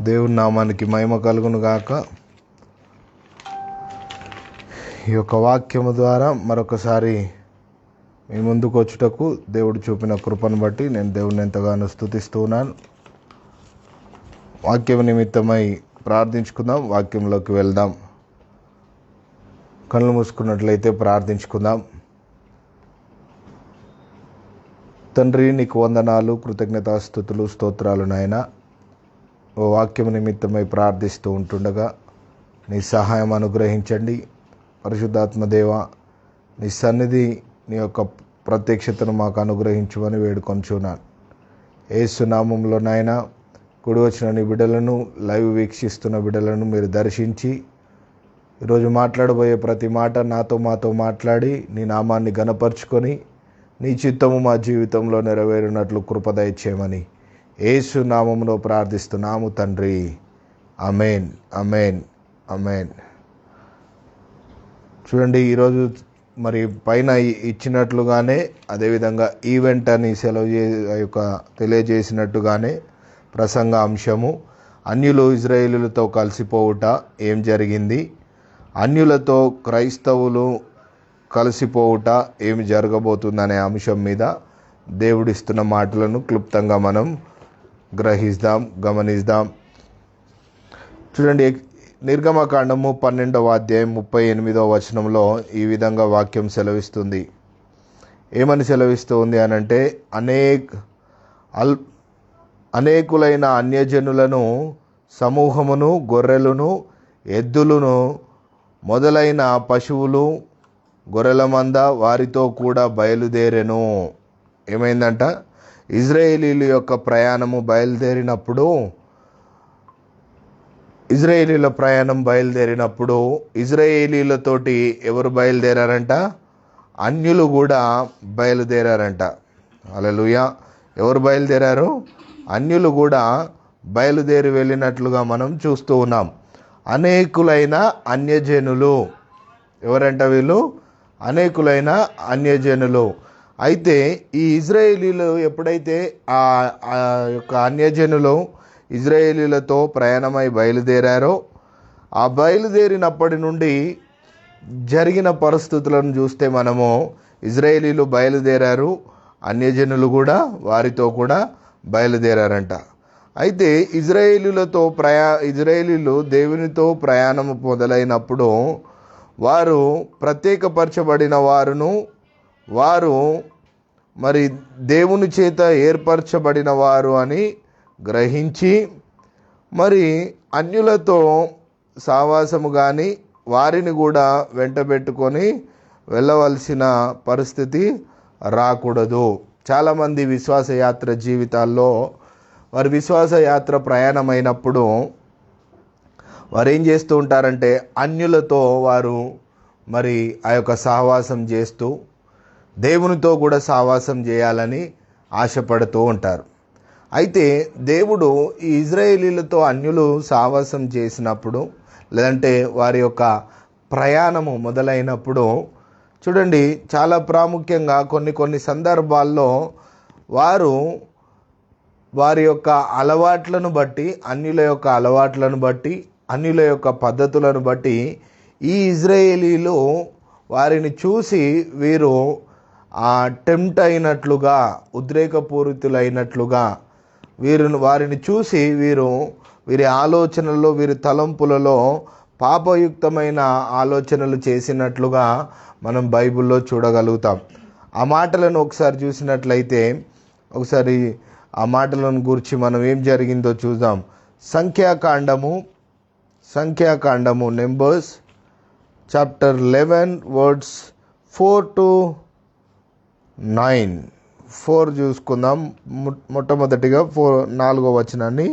దేవుని నామానికి మహిమ కలుగును గాక. ఈ యొక్క వాక్యము ద్వారా మరొకసారి మీ ముందుకు వచ్చుటకు దేవుడు చూపిన కృపను బట్టి నేను దేవుని ఎంతగానో స్తుతిస్తూ ఉన్నాను. వాక్యం నిమిత్తమై ప్రార్థించుకుందాం. వాక్యంలోకి వెళ్దాం. కళ్ళు మూసుకున్నట్లయితే ప్రార్థించుకుందాం. తండ్రి, నీకు వందనాలు, కృతజ్ఞతాస్తుతులు, స్తోత్రాలు నాయన. ఓ వాక్యం నిమిత్తమై ప్రార్థిస్తూ ఉంటుండగా నీ సహాయం అనుగ్రహించండి. పరిశుద్ధాత్మ దేవ, నీ సన్నిధి, నీ యొక్క ప్రత్యక్షతను మాకు అనుగ్రహించమని వేడుకొంచున్నాను. యేసు నామములో నాయన, కూడి వచ్చిన నీ బిడ్డలను, లైవ్ వీక్షిస్తున్న బిడ్డలను మీరు దర్శించి ఈరోజు మాట్లాడబోయే ప్రతి మాట మాతో మాట్లాడి నీ నామాన్ని ఘనపరుచుకొని నీ చిత్తము మా జీవితంలో నెరవేరినట్లు కృప దయచేయమని యేసు నామములో ప్రార్థిస్తున్నాము తండ్రి. ఆమేన్, ఆమేన్, ఆమేన్. చూడండి, ఈరోజు మరి పైన ఇచ్చినట్లుగానే అదేవిధంగా ఈవెంట్ అని తెలియజేసినట్టుగానే ప్రసంగ అంశము అన్యులు ఇజ్రాయేలులతో కలిసిపోవుట ఏం జరిగింది, అన్యులతో క్రైస్తవులు కలిసిపోవుట ఏమి జరగబోతుందనే అంశం మీద దేవుడిస్తున్న మాటలను క్లుప్తంగా మనం గమనిద్దాం. చూడండి, నిర్గమకాండము 12వ అధ్యాయం 38వ వచనంలో ఈ విధంగా వాక్యం సెలవిస్తుంది. ఏమని సెలవిస్తుంది అనంటే, అనేకులైన అన్యజనులను సమూహమును, గొర్రెలను, ఎద్దులను మొదలైన పశువులు, గొర్రెల మంద వారితో కూడా బయలుదేరెను. ఏమైందంట? ఇజ్రాయేలీల యొక్క ప్రయాణము బయలుదేరినప్పుడు ఇజ్రాయేలీలతోటి ఎవరు బయలుదేరారంట? అన్యులు కూడా బయలుదేరారంట. హల్లెలూయా. ఎవరు బయలుదేరారు? అన్యులు కూడా బయలుదేరి వెళ్ళినట్లుగా మనం చూస్తూ ఉన్నాం. అనేకులైన అన్యజనులు. ఎవరంట వీళ్ళు? అనేకులైన అన్యజనులు. అయితే ఈ ఇజ్రాయేలీలు ఎప్పుడైతే ఆ యొక్క అన్యజనులు ఇజ్రాయేలీలతో ప్రయాణమై బయలుదేరారో, ఆ బయలుదేరినప్పటి నుండి జరిగిన పరిస్థితులను చూస్తే మనము ఇజ్రాయేలీలు బయలుదేరారు, అన్యజనులు కూడా వారితో కూడా బయలుదేరారంట. అయితే ఇజ్రాయేలీలు దేవునితో ప్రయాణం మొదలైనప్పుడు వారు ప్రత్యేకపరచబడిన వారు మరి దేవుని చేత ఏర్పరచబడిన వారు అని గ్రహించి మరి అన్యులతో సావాసము కానీ వారిని కూడా వెంటబెట్టుకొని వెళ్ళవలసిన పరిస్థితి రాకూడదు. చాలామంది విశ్వాసయాత్ర జీవితాల్లో వారి విశ్వాసయాత్ర ప్రయాణమైనప్పుడు వారు ఏం చేస్తూ ఉంటారంటే, అన్యులతో వారు మరి ఆ యొక్క సహవాసం చేస్తూ దేవునితో కూడా సహవాసం చేయాలని ఆశపడుతూ ఉంటారు. అయితే దేవుడు ఈ ఇజ్రాయేలీలతో అన్యులు సహవాసం చేసినప్పుడు, లేదంటే వారి యొక్క ప్రయాణము మొదలైనప్పుడు చూడండి, చాలా ప్రాముఖ్యంగా కొన్ని సందర్భాల్లో వారి యొక్క అలవాట్లను బట్టి, అన్యుల యొక్క అలవాట్లను బట్టి, అన్యుల యొక్క పద్ధతులను బట్టి ఈ ఇజ్రాయేలీలు వారిని చూసి వీరు టెంప్ట్ అయినట్లుగా, ఉద్రేకపూరితులైనట్లుగా వారిని చూసి వీరి ఆలోచనల్లో, వీరి తలంపులలో పాపయుక్తమైన ఆలోచనలు చేసినట్లుగా మనం బైబిల్లో చూడగలుగుతాం. ఆ మాటలను ఒకసారి చూసినట్లయితే, ఒకసారి ఆ మాటలను గురించి మనం ఏం జరిగిందో చూద్దాం. సంఖ్యాకాండము నెంబర్స్ చాప్టర్ 11 వర్డ్స్ 4 to 9. 4 చూసుకుందాం. మొట్టమొదటిగా 4వ వచనాన్ని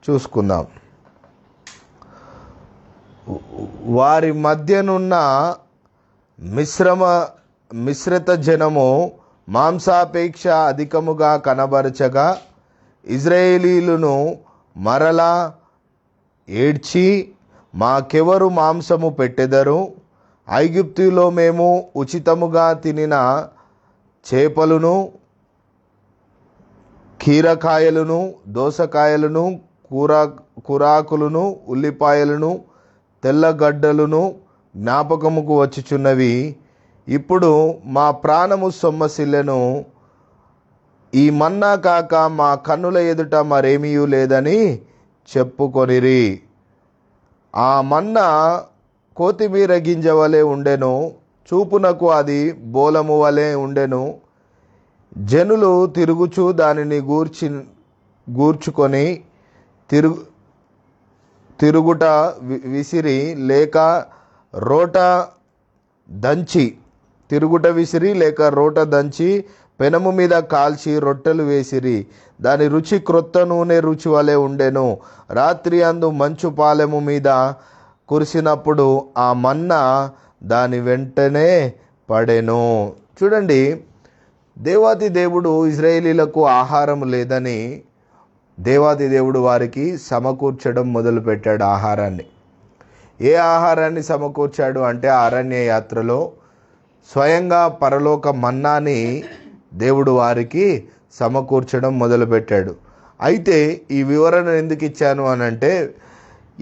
చూసుకుందాం. వారి మధ్యనున్న మిశ్రిత జనము మాంసాపేక్ష అధికముగా కనబరచగా ఇజ్రాయేలీలను మరలా ఏడ్చి, మాకెవరు మాంసము పెట్టెదరు? ఐగుప్తులో మేము ఉచితముగా తినిన చేపలను, కీరకాయలను, దోసకాయలను, కురాకులను ఉల్లిపాయలను తెల్లగడ్డలను జ్ఞాపకముకు వచ్చుచున్నవి. ఇప్పుడు మా ప్రాణము సొమ్మసిల్లెను. ఈ మన్నా కాక మా కన్నుల ఎదుట మరేమీ లేదని చెప్పుకొనిరి. ఆ మన్నా కొత్తిమీర గింజ వలె ఉండెను, చూపునకు అది బోలము వలె ఉండెను. జనులు తిరుగుచు దానిని గూర్చుకొని తిరుగుట విసిరి లేక రోట దంచి పెనము మీద కాల్చి రొట్టెలు వేసిరి. దాని రుచి క్రొత్త నూనె రుచి వలె ఉండెను. రాత్రి అందు మంచు పాలెము మీద కురిసినప్పుడు ఆ మన్నా దాని వెంటనే పడెను. చూడండి, దేవాది దేవుడు ఇశ్రాయేలీలకు ఆహారం లేదని దేవాది దేవుడు వారికి సమకూర్చడం మొదలుపెట్టాడు. ఆహారాన్ని ఏ ఆహారాన్ని సమకూర్చాడు అంటే అరణ్య యాత్రలో స్వయంగా పరలోక మన్నాని దేవుడు వారికి సమకూర్చడం మొదలుపెట్టాడు. అయితే ఈ వివరణ ఎందుకు ఇచ్చాను అనంటే,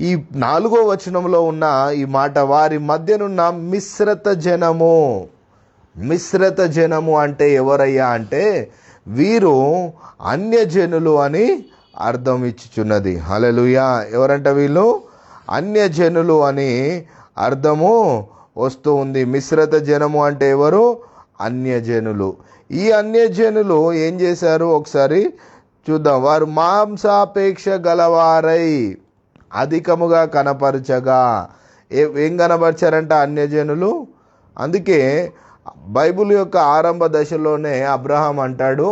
ఈ 4వ వచనంలో ఉన్న ఈ మాట, వారి మధ్యనున్న మిశ్రత జనము అంటే ఎవరయ్యా అంటే వీరు అన్యజనులు అని అర్థం ఇచ్చుచున్నది. హల్లెలూయా. ఎవరంట వీళ్ళు? అన్యజనులు అని అర్థము వస్తూ ఉంది. మిశ్రత జనము అంటే ఎవరు? అన్యజనులు. ఈ అన్యజనులు ఏం చేశారు ఒకసారి చూద్దాం. వారు మాంసాపేక్ష గలవారై అధికముగా కనపరచగా. ఏం కనపరిచారంట అన్యజనులు? అందుకే బైబిల్ యొక్క ఆరంభ దశలోనే అబ్రహాం అంటాడు,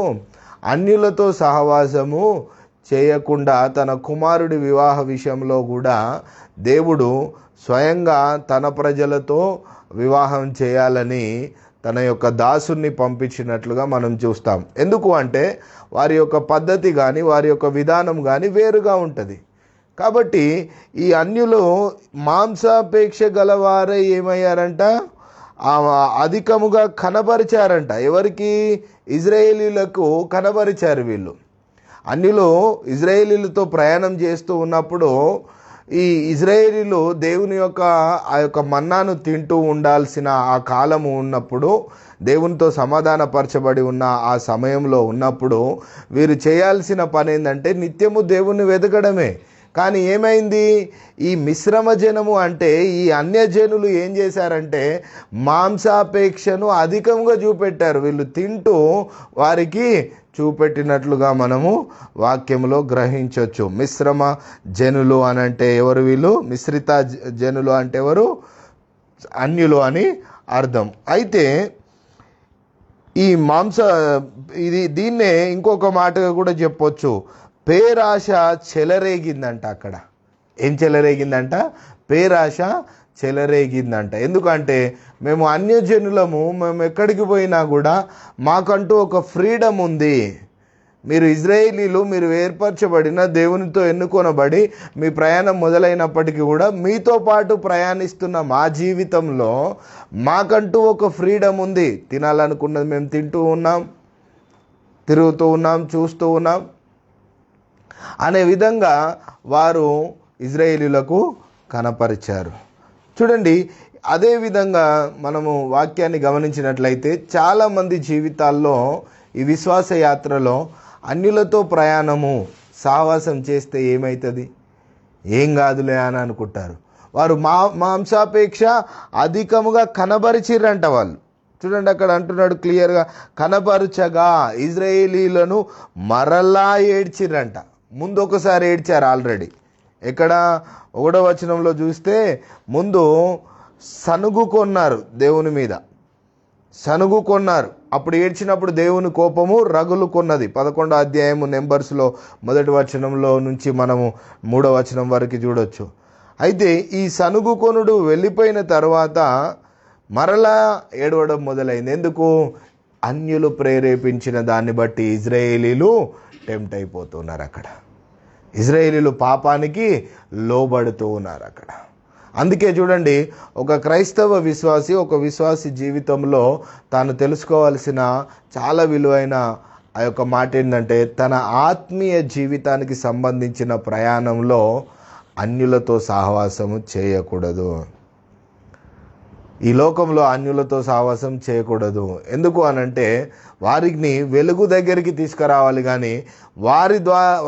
అన్యులతో సహవాసము చేయకుండా తన కుమారుడి వివాహ విషయంలో కూడా దేవుడు స్వయంగా తన ప్రజలతో వివాహం చేయాలని తన యొక్క దాసుని పంపించినట్లుగా మనం చూస్తాం. ఎందుకు అంటే వారి యొక్క పద్ధతి కానీ వారి యొక్క విధానం కానీ వేరుగా ఉంటుంది. కాబట్టి ఈ అన్యులు మాంసాపేక్ష గలవారై ఏమయ్యారంట? అధికముగా కనబరిచారంట. ఎవరికి? ఇజ్రాయేలీలకు కనబరిచారు. వీళ్ళు అన్యులు ఇజ్రాయేలీలతో ప్రయాణం చేస్తూ ఉన్నప్పుడు ఈ ఇజ్రాయేలీలు దేవుని యొక్క ఆ యొక్క మన్నాను తింటూ ఉండాల్సిన ఆ కాలము ఉన్నప్పుడు, దేవునితో సమాధానపరచబడి ఉన్న ఆ సమయంలో ఉన్నప్పుడు వీరు చేయాల్సిన పని ఏంటంటే నిత్యము దేవుని వెతకడమే. కానీ ఏమైంది? ఈ మిశ్రమ జనము అంటే ఈ అన్యజనులు ఏం చేశారంటే మాంసాపేక్షను అధికంగా చూపెట్టారు. వీళ్ళు తింటూ వారికి చూపెట్టినట్లుగా మనము వాక్యంలో గ్రహించవచ్చు. మిశ్రమ జనులు అని అంటే ఎవరు? వీళ్ళు మిశ్రిత జనులు అంటే ఎవరు? అన్యులు అని అర్థం. అయితే ఈ దీన్నే ఇంకొక మాటగా కూడా చెప్పొచ్చు, పేరాశ చెలరేగిందంట. అక్కడ ఏం చెలరేగిందంట? పేరాశ చెలరేగిందంట. ఎందుకంటే మేము అన్యజనులము, మేము ఎక్కడికి పోయినా కూడా మాకంటూ ఒక ఫ్రీడమ్ ఉంది. మీరు ఇజ్రాయేలీలు, మీరు ఏర్పరచబడిన దేవునితో ఎన్నుకొనబడి మీ ప్రయాణం మొదలైనప్పటికీ కూడా మీతో పాటు ప్రయాణిస్తున్న మా జీవితంలో మాకంటూ ఒక ఫ్రీడమ్ ఉంది. తినాలనుకున్నది మేము తింటూ ఉన్నాం, తిరుగుతూ ఉన్నాం, చూస్తూ ఉన్నాం అనే విధంగా వారు ఇజ్రాయేలీలకు కనపరిచారు. చూడండి, అదేవిధంగా మనము వాక్యాన్ని గమనించినట్లయితే చాలామంది జీవితాల్లో ఈ విశ్వాస యాత్రలో అన్యులతో ప్రయాణము సావాసం చేస్తే ఏమవుతుంది, ఏం కాదులే అని అనుకుంటారు. వారు మాంసాపేక్ష అధికముగా కనబరిచిర్రంట. వాళ్ళు చూడండి, అక్కడ అంటున్నాడు క్లియర్గా, కనపరచగా ఇజ్రాయేలీలను మరలా ఏడ్చిర్రంట. ముందు ఒకసారి ఏడ్చారు ఆల్రెడీ. ఎక్కడ? 1వ వచనంలో చూస్తే ముందు సనుగుకొన్నారు, దేవుని మీద సనుగుకొన్నారు. అప్పుడు ఏడ్చినప్పుడు దేవుని కోపము రగులుకొన్నది. 11వ అధ్యాయము నెంబర్స్లో 1వ వచనంలో నుంచి మనము 3వ వచనం వరకు చూడొచ్చు. అయితే ఈ సనుగుకొనుడు వెళ్ళిపోయిన తర్వాత మరలా ఏడవడం మొదలైంది. ఎందుకు? అన్యులు ప్రేరేపించిన దాన్ని బట్టి ఇజ్రాయేలీలు టెంప్ట్ అయిపోతున్నారు. అక్కడ ఇజ్రాయేలీలు పాపానికి లోబడుతూ ఉన్నారు అక్కడ. అందుకే చూడండి, ఒక క్రైస్తవ విశ్వాసి, ఒక విశ్వాసి జీవితంలో తాను తెలుసుకోవాల్సిన చాలా విలువైన ఆ యొక్క మాట ఏంటంటే తన ఆత్మీయ జీవితానికి సంబంధించిన ప్రయాణంలో అన్యులతో సహవాసము చేయకూడదు. ఈ లోకంలో అన్యులతో సహవాసం చేయకూడదు. ఎందుకు అనంటే వారిని వెలుగు దగ్గరికి తీసుకురావాలి, కానీ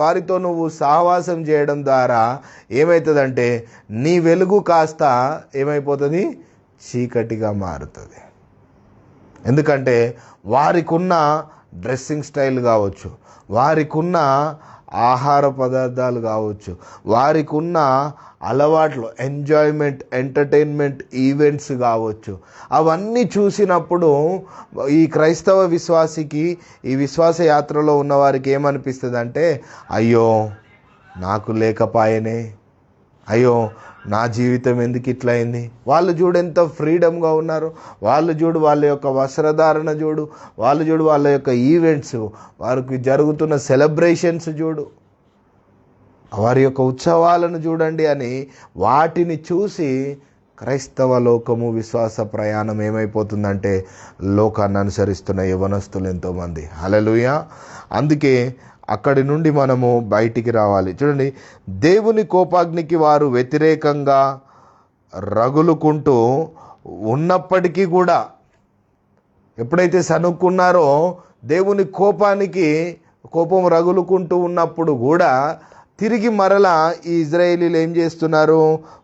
వారితో నువ్వు సహవాసం చేయడం ద్వారా ఏమవుతుందంటే నీ వెలుగు కాస్త ఏమైపోతుంది, చీకటిగా మారుతుంది. ఎందుకంటే వారికున్న డ్రెస్సింగ్ స్టైల్ కావచ్చు, వారికున్న ఆహార పదార్థాలు కావచ్చు, వారికున్న అలవాట్లు, ఎంజాయ్మెంట్, ఎంటర్టైన్మెంట్ ఈవెంట్స్ కావచ్చు, అవన్నీ చూసినప్పుడు ఈ క్రైస్తవ విశ్వాసికి, ఈ విశ్వాస యాత్రలో ఉన్నవారికి ఏమనిపిస్తుంది అంటే అయ్యో నాకు లేకపాయనే, అయ్యో నా జీవితం ఎందుకు ఇట్లా అయింది. వాళ్ళు చూడు ఎంత ఫ్రీడమ్గా ఉన్నారు, వాళ్ళు చూడు వాళ్ళ యొక్క వస్త్రధారణ చూడు, వాళ్ళు చూడు వాళ్ళ యొక్క ఈవెంట్స్, వారికి జరుగుతున్న సెలబ్రేషన్స్ చూడు, వారి యొక్క ఉత్సవాలను చూడండి అని వాటిని చూసి క్రైస్తవ లోకము విశ్వాస ప్రయాణం ఏమైపోతుందంటే లోకాన్ని అనుసరిస్తున్న యవనస్తులు ఎంతోమంది. హల్లెలూయా. అందుకే అక్కడి నుండి మనము బయటికి రావాలి. చూడండి, దేవుని కోపాగ్నికి వారు వ్యతిరేకంగా రగులుకుంటూ ఉన్నప్పటికీ కూడా, ఎప్పుడైతే సనుక్కున్నారో దేవుని కోపం రగులుకుంటూ ఉన్నప్పుడు కూడా తిరిగి మరలా ఈ ఇజ్రాయేలీలు ఏం చేస్తున్నారు,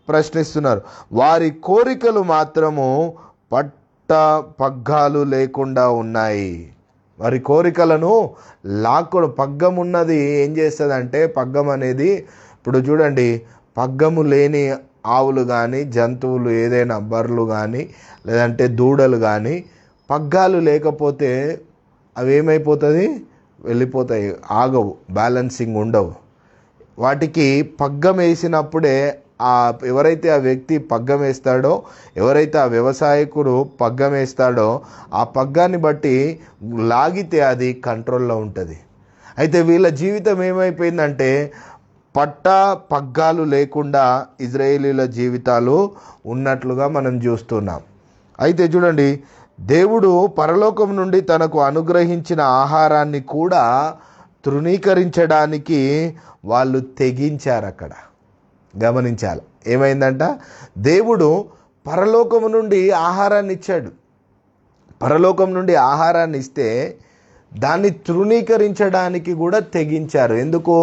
ప్రశ్నిస్తున్నారు. వారి కోరికలు మాత్రము పగ్గాలు లేకుండా ఉన్నాయి. వారి కోరికలను పగ్గం ఉన్నది ఏం చేస్తుందంటే, పగ్గం అనేది ఇప్పుడు చూడండి, పగ్గము లేని ఆవులు కానీ, జంతువులు ఏదైనా బర్రెలు కానీ లేదంటే దూడలు కానీ పగ్గాలు లేకపోతే అవి ఏమైపోతుంది, వెళ్ళిపోతాయి, ఆగవు, బ్యాలెన్సింగ్ ఉండవు. వాటికి పగ్గం వేసినప్పుడే ఎవరైతే ఆ వ్యక్తి పగ్గం వేస్తాడో, ఎవరైతే ఆ వ్యవసాయకుడు పగ్గం వేస్తాడో ఆ పగ్గాన్ని బట్టి లాగితే అది కంట్రోల్లో ఉంటుంది. అయితే వీళ్ళ జీవితం ఏమైపోయిందంటే పగ్గాలు లేకుండా ఇజ్రాయేలీల జీవితాలు ఉన్నట్లుగా మనం చూస్తున్నాం. అయితే చూడండి, దేవుడు పరలోకం నుండి తనకు అనుగ్రహించిన ఆహారాన్ని కూడా తృణీకరించడానికి వాళ్ళు తెగించారు. అక్కడ గమనించాలి, ఏమైందంట, దేవుడు పరలోకం నుండి ఆహారాన్ని ఇచ్చాడు. పరలోకం నుండి ఆహారాన్ని ఇస్తే దాన్ని తృణీకరించడానికి కూడా తెగించారు. ఎందుకు,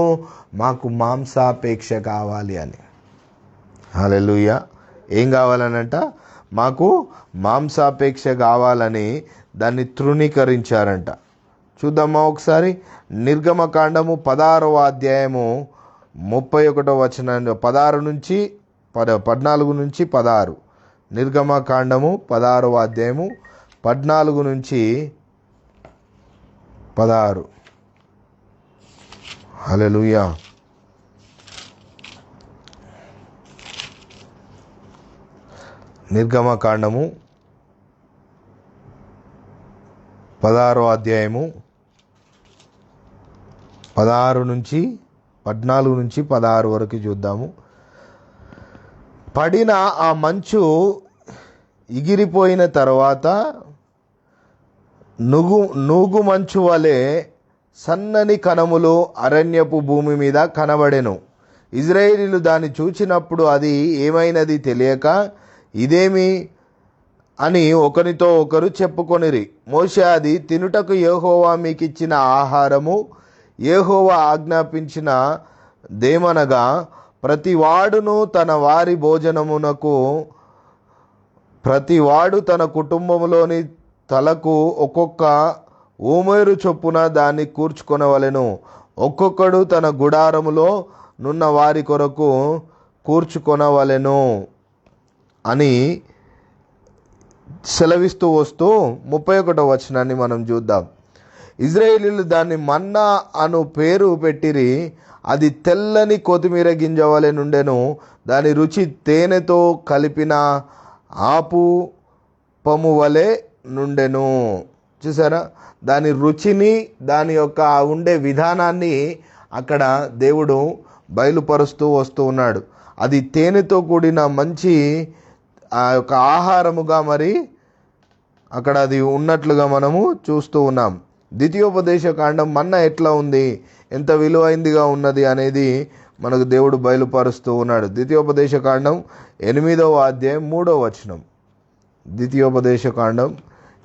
మాకు మాంసాపేక్ష కావాలి అని. హల్లెలూయా. ఏం కావాలనంట, మాకు మాంసాపేక్ష కావాలని దాన్ని తృణీకరించారంట. చూద్దామా ఒకసారి, నిర్గమకాండము 16వ అధ్యాయము 31వ వచనం, 14 నుంచి 16. నిర్గమకాండము 16వ అధ్యాయము 14 నుంచి 16. హల్లెలూయా. నిర్గమకాండము 16వ అధ్యాయము 14 నుంచి 16 వరకు చూద్దాము. పడిన ఆ మంచు ఎగిరిపోయిన తర్వాత నూగు మంచు వలె సన్నని కణములు అరణ్యపు భూమి మీద కనబడెను. ఇజ్రాయేలీలు దాన్ని చూచినప్పుడు అది ఏమైనది తెలియక ఇదేమి అని ఒకరితో ఒకరు చెప్పుకొనిరి. మోషే, అది తినుటకు యెహోవా మీకిచ్చిన ఆహారము, యెహోవా ఆజ్ఞాపించిన దేమనగా ప్రతివాడును తన వారి భోజనమునకు ప్రతివాడు తన కుటుంబంలోని తలకు ఒక్కొక్క ఓమేరు చొప్పున దాన్ని కూర్చుకొనవలెను. ఒక్కొక్కడు తన గుడారములో నున్న వారి కొరకు కూర్చుకొనవలెను అని సెలవిస్తూ వస్తూ 31వ వచనాన్ని మనం చూద్దాం. ఇజ్రాయేలీలు దాన్ని మన్నా అను పేరు పెట్టిరి. అది తెల్లని కొత్తిమీర గింజ వలె నుండెను. దాని రుచి తేనెతో కలిపిన ఆపు పము వలె నుండెను. చూసారా, దాని రుచిని, దాని యొక్క ఉండే విధానాన్ని అక్కడ దేవుడు బయలుపరుస్తూ వస్తూ ఉన్నాడు. అది తేనెతో కూడిన మంచి ఆ యొక్క ఆహారముగా మరి అక్కడ అది ఉన్నట్లుగా మనము చూస్తూ ఉన్నాం. ద్వితీయోపదేశ కాండం మన్నా ఎట్లా ఉంది, ఎంత విలువైందిగా ఉన్నది అనేది మనకు దేవుడు బయలుపరుస్తూ ఉన్నాడు. ద్వితీయోపదేశ కాండం 8వ అధ్యాయం 3వ వచనం. ద్వితీయోపదేశ కాండం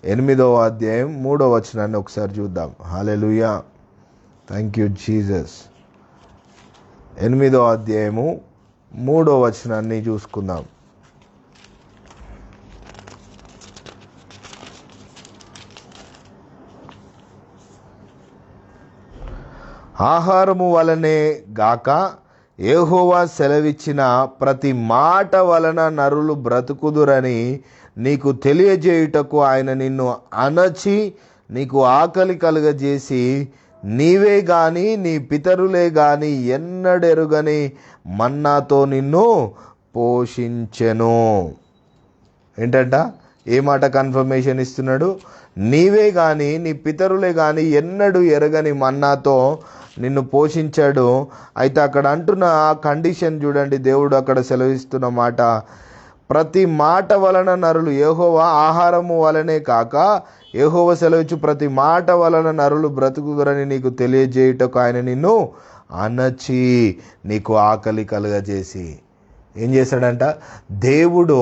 8వ అధ్యాయం 3వ వచనాన్ని ఒకసారి చూద్దాం. హల్లెలూయా, థ్యాంక్ యూ జీసస్. 8వ అధ్యాయము 3వ వచనాన్ని చూసుకుందాం. ఆహారము వలనే గాక యెహోవా సెలవిచ్చిన ప్రతి మాట వలన నరులు బ్రతుకుదురని నీకు తెలియజేయుటకు ఆయన నిన్ను అణచి నీకు ఆకలి కలుగజేసి నీవే గాని నీ పితరులే గాని ఎన్నడెరుగని మన్నాతో నిన్ను పోషించెను. ఏంటంట? ఏ మాట కన్ఫర్మేషన్ ఇస్తున్నాడు? నీవే గాని నీ పితరులే గాని ఎన్నడూ ఎరగని మన్నాతో నిన్ను పోషించాడు. అయితే అక్కడ అంటున్న ఆ కండిషన్ చూడండి, దేవుడు అక్కడ సెలవిస్తున్న మాట, ప్రతి మాట వలన నరులు, యెహోవా ఆహారము వలనే కాక యెహోవా సెలవిచ్చు ప్రతి మాట వలన నరులు బ్రతుకుదురని నీకు తెలియజేయుటకు ఆయన నిన్ను అణచి నీకు ఆకలి కలుగజేసి. ఏం చేశాడంట? దేవుడు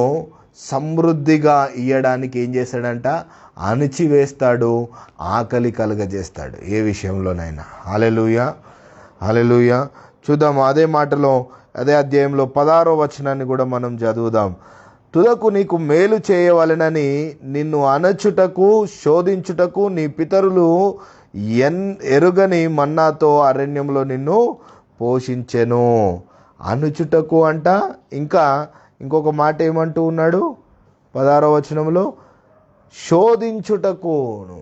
సమృద్ధిగా ఇయ్యడానికి ఏం చేశాడంట? అణిచివేస్తాడు, ఆకలి కలుగజేస్తాడు ఏ విషయంలోనైనా. హల్లెలూయా, హల్లెలూయా. చూద్దాం అదే మాటలో, అదే అధ్యాయంలో 16వ వచనాన్ని కూడా మనం చదువుదాం. తుదకు నీకు మేలు చేయవలెనని నిన్ను అణచుటకు శోధించుటకు నీ పితరులు ఎరుగని మన్నాతో అరణ్యంలో నిన్ను పోషించెను. అణుచుటకు అంట. ఇంకొక మాట ఏమంటూ ఉన్నాడు 16వ వచనంలో? శోధించుటకును.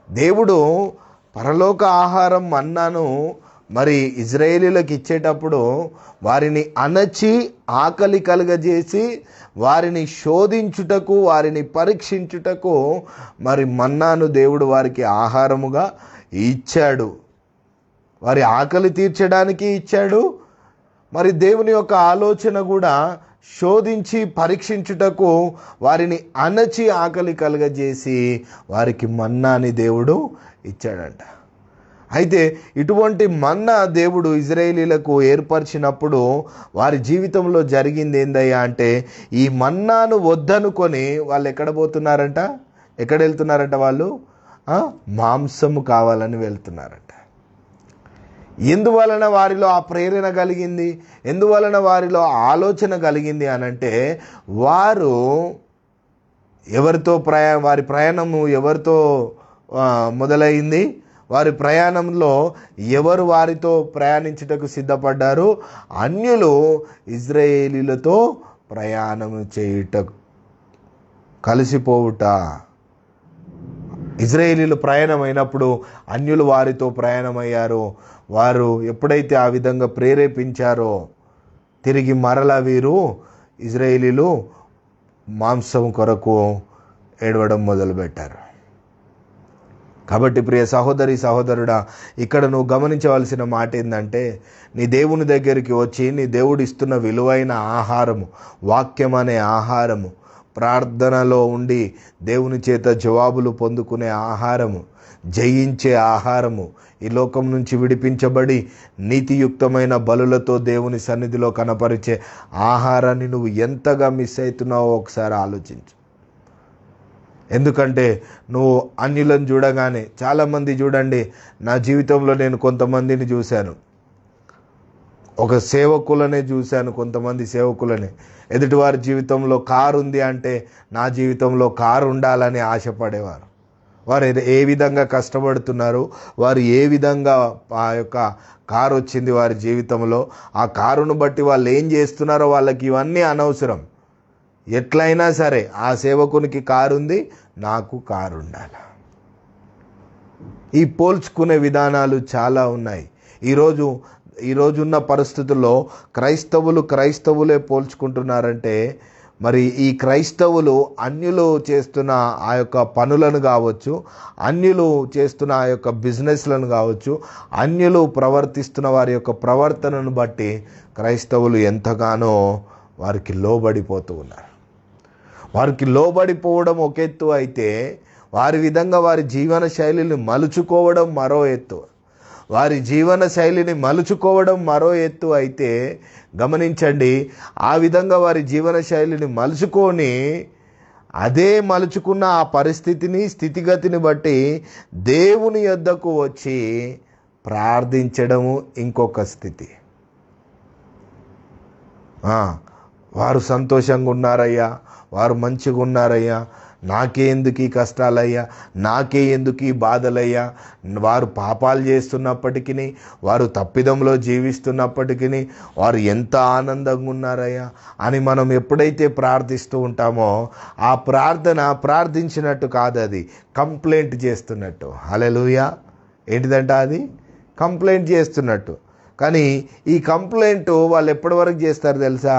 దేవుడు పరలోక ఆహారం మన్నాను మరి ఇజ్రాయేలీలకు ఇచ్చేటప్పుడు వారిని అణచి ఆకలి కలుగజేసి వారిని శోధించుటకు, వారిని పరీక్షించుటకు మరి మన్నాను దేవుడు వారికి ఆహారముగా ఇచ్చాడు. వారి ఆకలి తీర్చడానికి ఇచ్చాడు. మరి దేవుని యొక్క ఆలోచన కూడా శోధించి పరీక్షించుటకు, వారిని అణచి ఆకలి కలుగజేసి వారికి మన్నాని దేవుడు ఇచ్చాడంట. అయితే ఇటువంటి మన్నా దేవుడు ఇజ్రాయేలీలకు ఏర్పరిచినప్పుడు వారి జీవితంలో జరిగింది ఏందయ్యా అంటే, ఈ మన్నాను వద్దనుకొని వాళ్ళు ఎక్కడ పోతున్నారంట? ఎక్కడ వెళ్తున్నారంట? వాళ్ళు మాంసము కావాలని వెళ్తున్నారంట. ఎందువలన వారిలో ఆ ప్రేరణ కలిగింది? ఎందువలన వారిలో ఆలోచన కలిగింది అనంటే, వారు ఎవరితో వారి ప్రయాణము ఎవరితో మొదలైంది? వారి ప్రయాణంలో ఎవరు వారితో ప్రయాణించుటకు సిద్ధపడ్డారు? అన్యులు ఇజ్రాయేలీలతో ప్రయాణము చేయుటకు, కలిసిపోవుట. ఇజ్రాయేలీలు ప్రయాణమైనప్పుడు అన్యులు వారితో ప్రయాణమయ్యారు. వారు ఎప్పుడైతే ఆ విధంగా ప్రేరేపించారో తిరిగి మరలా వీరు ఇజ్రాయేలీలు మాంసం కొరకు ఏడవడం మొదలుపెట్టారు. కాబట్టి ప్రియ సహోదరి సహోదరుడా, ఇక్కడ నువ్వు గమనించవలసిన మాట ఏంటంటే, నీ దేవుని దగ్గరికి వచ్చి నీ దేవుడు ఇస్తున్న విలువైన ఆహారము, వాక్యం అనే ఆహారము, ప్రార్థనలో ఉండి దేవుని చేత జవాబులు పొందుకునే ఆహారము, జయించే ఆహారము, ఈ లోకం నుంచి విడిపించబడి నీతియుక్తమైన బలులతో దేవుని సన్నిధిలో కనపరిచే ఆహారాన్ని నువ్వు ఎంతగా మిస్ అవుతున్నావో ఒకసారి ఆలోచించు. ఎందుకంటే నువ్వు అన్యులను చూడగానే, చాలామంది చూడండి, నా జీవితంలో నేను కొంతమందిని చూశాను, ఒక సేవకులనే చూశాను, కొంతమంది సేవకులనే. ఎదుటివారి జీవితంలో కారు ఉంది అంటే నా జీవితంలో కారు ఉండాలని ఆశపడేవారు. వారు ఏ విధంగా కష్టపడుతున్నారు, వారు ఏ విధంగా ఆ యొక్క కారు వచ్చింది వారి జీవితంలో, ఆ కారును బట్టి వాళ్ళు ఏం చేస్తున్నారో వాళ్ళకి ఇవన్నీ అనవసరం. ఎట్లయినా సరే ఆ సేవకునికి కారు ఉంది, నాకు కారు ఉండాలి. ఈ పోల్చుకునే విధానాలు చాలా ఉన్నాయి. ఈరోజున్న పరిస్థితుల్లో క్రైస్తవులే పోల్చుకుంటున్నారంటే, మరి ఈ క్రైస్తవులు అన్యులు చేస్తున్న ఆ యొక్క పనులను కావచ్చు, అన్యులు చేస్తున్న ఆ యొక్క బిజినెస్లను కావచ్చు, అన్యులు ప్రవర్తిస్తున్న వారి యొక్క ప్రవర్తనను బట్టి క్రైస్తవులు ఎంతగానో వారికి లోబడిపోతూ ఉన్నారు. వారికి లోబడిపోవడం ఒక ఎత్తు అయితే, వారి విధంగా వారి జీవన శైలిని మలుచుకోవడం మరో ఎత్తు. వారి జీవన శైలిని మలుచుకోవడం మరో ఎత్తు అయితే గమనించండి, ఆ విధంగా వారి జీవన శైలిని మలుచుకొని అదే మలుచుకున్న ఆ పరిస్థితిని స్థితిగతిని బట్టి దేవుని యొద్దకు వచ్చి ప్రార్థించడము ఇంకొక స్థితి. వారు సంతోషంగా ఉన్నారయ్యా, వారు మంచిగా ఉన్నారయ్యా, నాకే ఎందుకు ఈ కష్టాలయ్యా, నాకే ఎందుకు ఈ బాధలయ్యా, వారు పాపాలు చేస్తున్నప్పటికీ, వారు తప్పిదంలో జీవిస్తున్నప్పటికీ వారు ఎంత ఆనందంగా ఉన్నారయ్యా అని మనం ఎప్పుడైతే ప్రార్థిస్తూ ఉంటామో ఆ ప్రార్థించినట్టు కాదు, అది కంప్లైంట్ చేస్తున్నట్టు. హల్లెలూయా. ఏంటిదంట? అది కంప్లైంట్ చేస్తున్నట్టు. కానీ ఈ కంప్లైంట్ వాళ్ళు ఎప్పటి వరకు చేస్తారు తెలుసా?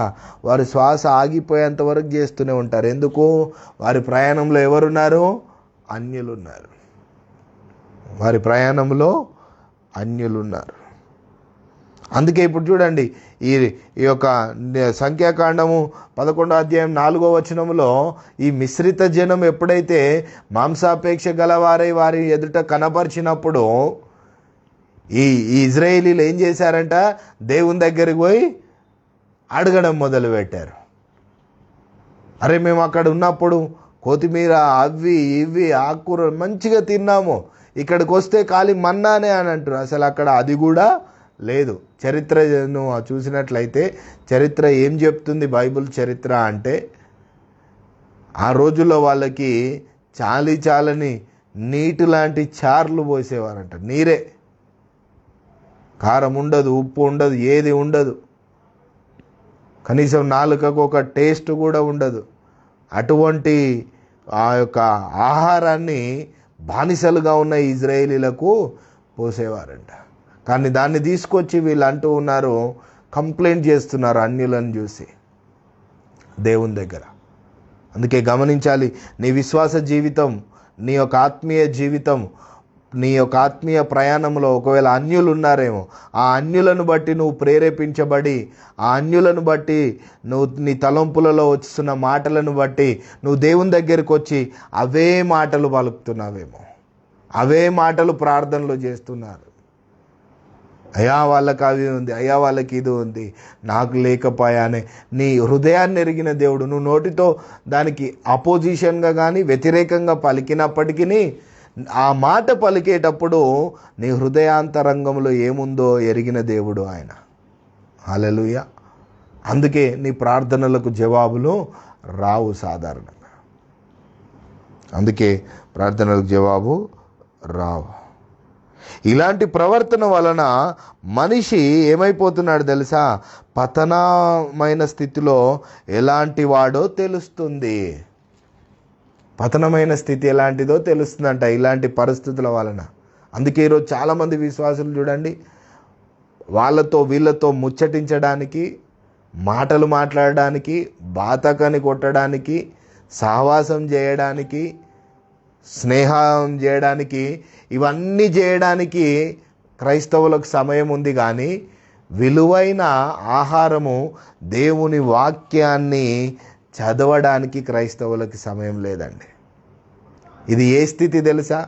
వారి శ్వాస ఆగిపోయేంత వరకు చేస్తూనే ఉంటారు. ఎందుకు? వారి ప్రయాణంలో ఎవరున్నారు? అన్యులున్నారు. వారి ప్రయాణంలో అన్యులున్నారు. అందుకే ఇప్పుడు చూడండి, ఈ యొక్క సంఖ్యాకాండము 11వ అధ్యాయం 4వ వచనంలో ఈ మిశ్రిత జనం ఎప్పుడైతే మాంసాపేక్ష గలవారై వారి ఎదుట కనపరిచినప్పుడు ఈ ఇజ్రాయేలీలు ఏం చేశారంట? దేవుని దగ్గరికి పోయి అడగడం మొదలుపెట్టారు. అరే, మేము అక్కడ ఉన్నప్పుడు కొత్తిమీర అవి ఇవి ఆకుకూరలు మంచిగా తిన్నాము, ఇక్కడికి వస్తే ఖాళీ మన్నానే అని అంటారు. అసలు అక్కడ అది కూడా లేదు. చరిత్రను చూసినట్లయితే చరిత్ర ఏం చెప్తుంది? బైబిల్ చరిత్ర అంటే ఆ రోజుల్లో వాళ్ళకి చాలని నీటి లాంటి చార్లు పోసేవారంట. నీరే, కారం ఉండదు, ఉప్పు ఉండదు, ఏది ఉండదు, కనీసం నాలుకకు ఒక టేస్ట్ కూడా ఉండదు. అటువంటి ఆ యొక్క ఆహారాన్ని బానిసలుగా ఉన్న ఇజ్రాయేలీలకు పోసేవారంట. కానీ దాన్ని తీసుకొచ్చి వీళ్ళు అంటూ ఉన్నారు, కంప్లైంట్ చేస్తున్నారు అన్యులను చూసి దేవుని దగ్గర. అందుకే గమనించాలి, నీ విశ్వాస జీవితం, నీ యొక్క ఆత్మీయ జీవితం, నీ యొక్క ఆత్మీయ ప్రయాణంలో ఒకవేళ అన్యులు ఉన్నారేమో, ఆ అన్యులను బట్టి నువ్వు ప్రేరేపించబడి, ఆ అన్యులను బట్టి నువ్వు నీ తలంపులలో వస్తున్న మాటలను బట్టి నువ్వు దేవుని దగ్గరికి వచ్చి అవే మాటలు పలుకుతున్నావేమో, అవే మాటలు ప్రార్థనలు చేస్తున్నారు. అయ్యా వాళ్ళకి అవి ఉంది, అయ్యా వాళ్ళకి ఇది ఉంది, నాకు లేకపోయానే. నీ హృదయాన్ని ఎరిగిన దేవుడు. నువ్వు నోటితో దానికి అపోజిషన్గా కానీ వ్యతిరేకంగా పలికినప్పటికీ ఆ మాట పలికేటప్పుడు నీ హృదయాంతరంగంలో ఏముందో ఎరిగిన దేవుడు ఆయన. హల్లెలూయా. అందుకే నీ ప్రార్థనలకు జవాబులు రావు సాధారణంగా. అందుకే ప్రార్థనలకు జవాబు రావు. ఇలాంటి ప్రవర్తన వలన మనిషి ఏమైపోతున్నాడు తెలుసా? పతనమైన స్థితిలో ఎలాంటి వాడో తెలుస్తుంది. పతనమైన స్థితి ఎలాంటిదో తెలుస్తుందంట ఇలాంటి పరిస్థితుల వలన. అందుకే ఈరోజు చాలామంది విశ్వాసులు చూడండి, వాళ్ళతో వీళ్ళతో ముచ్చటించడానికి, మాటలు మాట్లాడడానికి, బాతకని కొట్టడానికి, సహవాసం చేయడానికి, స్నేహం చేయడానికి, ఇవన్నీ చేయడానికి క్రైస్తవులకు సమయం ఉంది. కానీ విలువైన ఆహారము దేవుని వాక్యాన్ని చదవడానికి క్రైస్తవులకి సమయం లేదండి. ఇది ఏ స్థితి తెలుసా?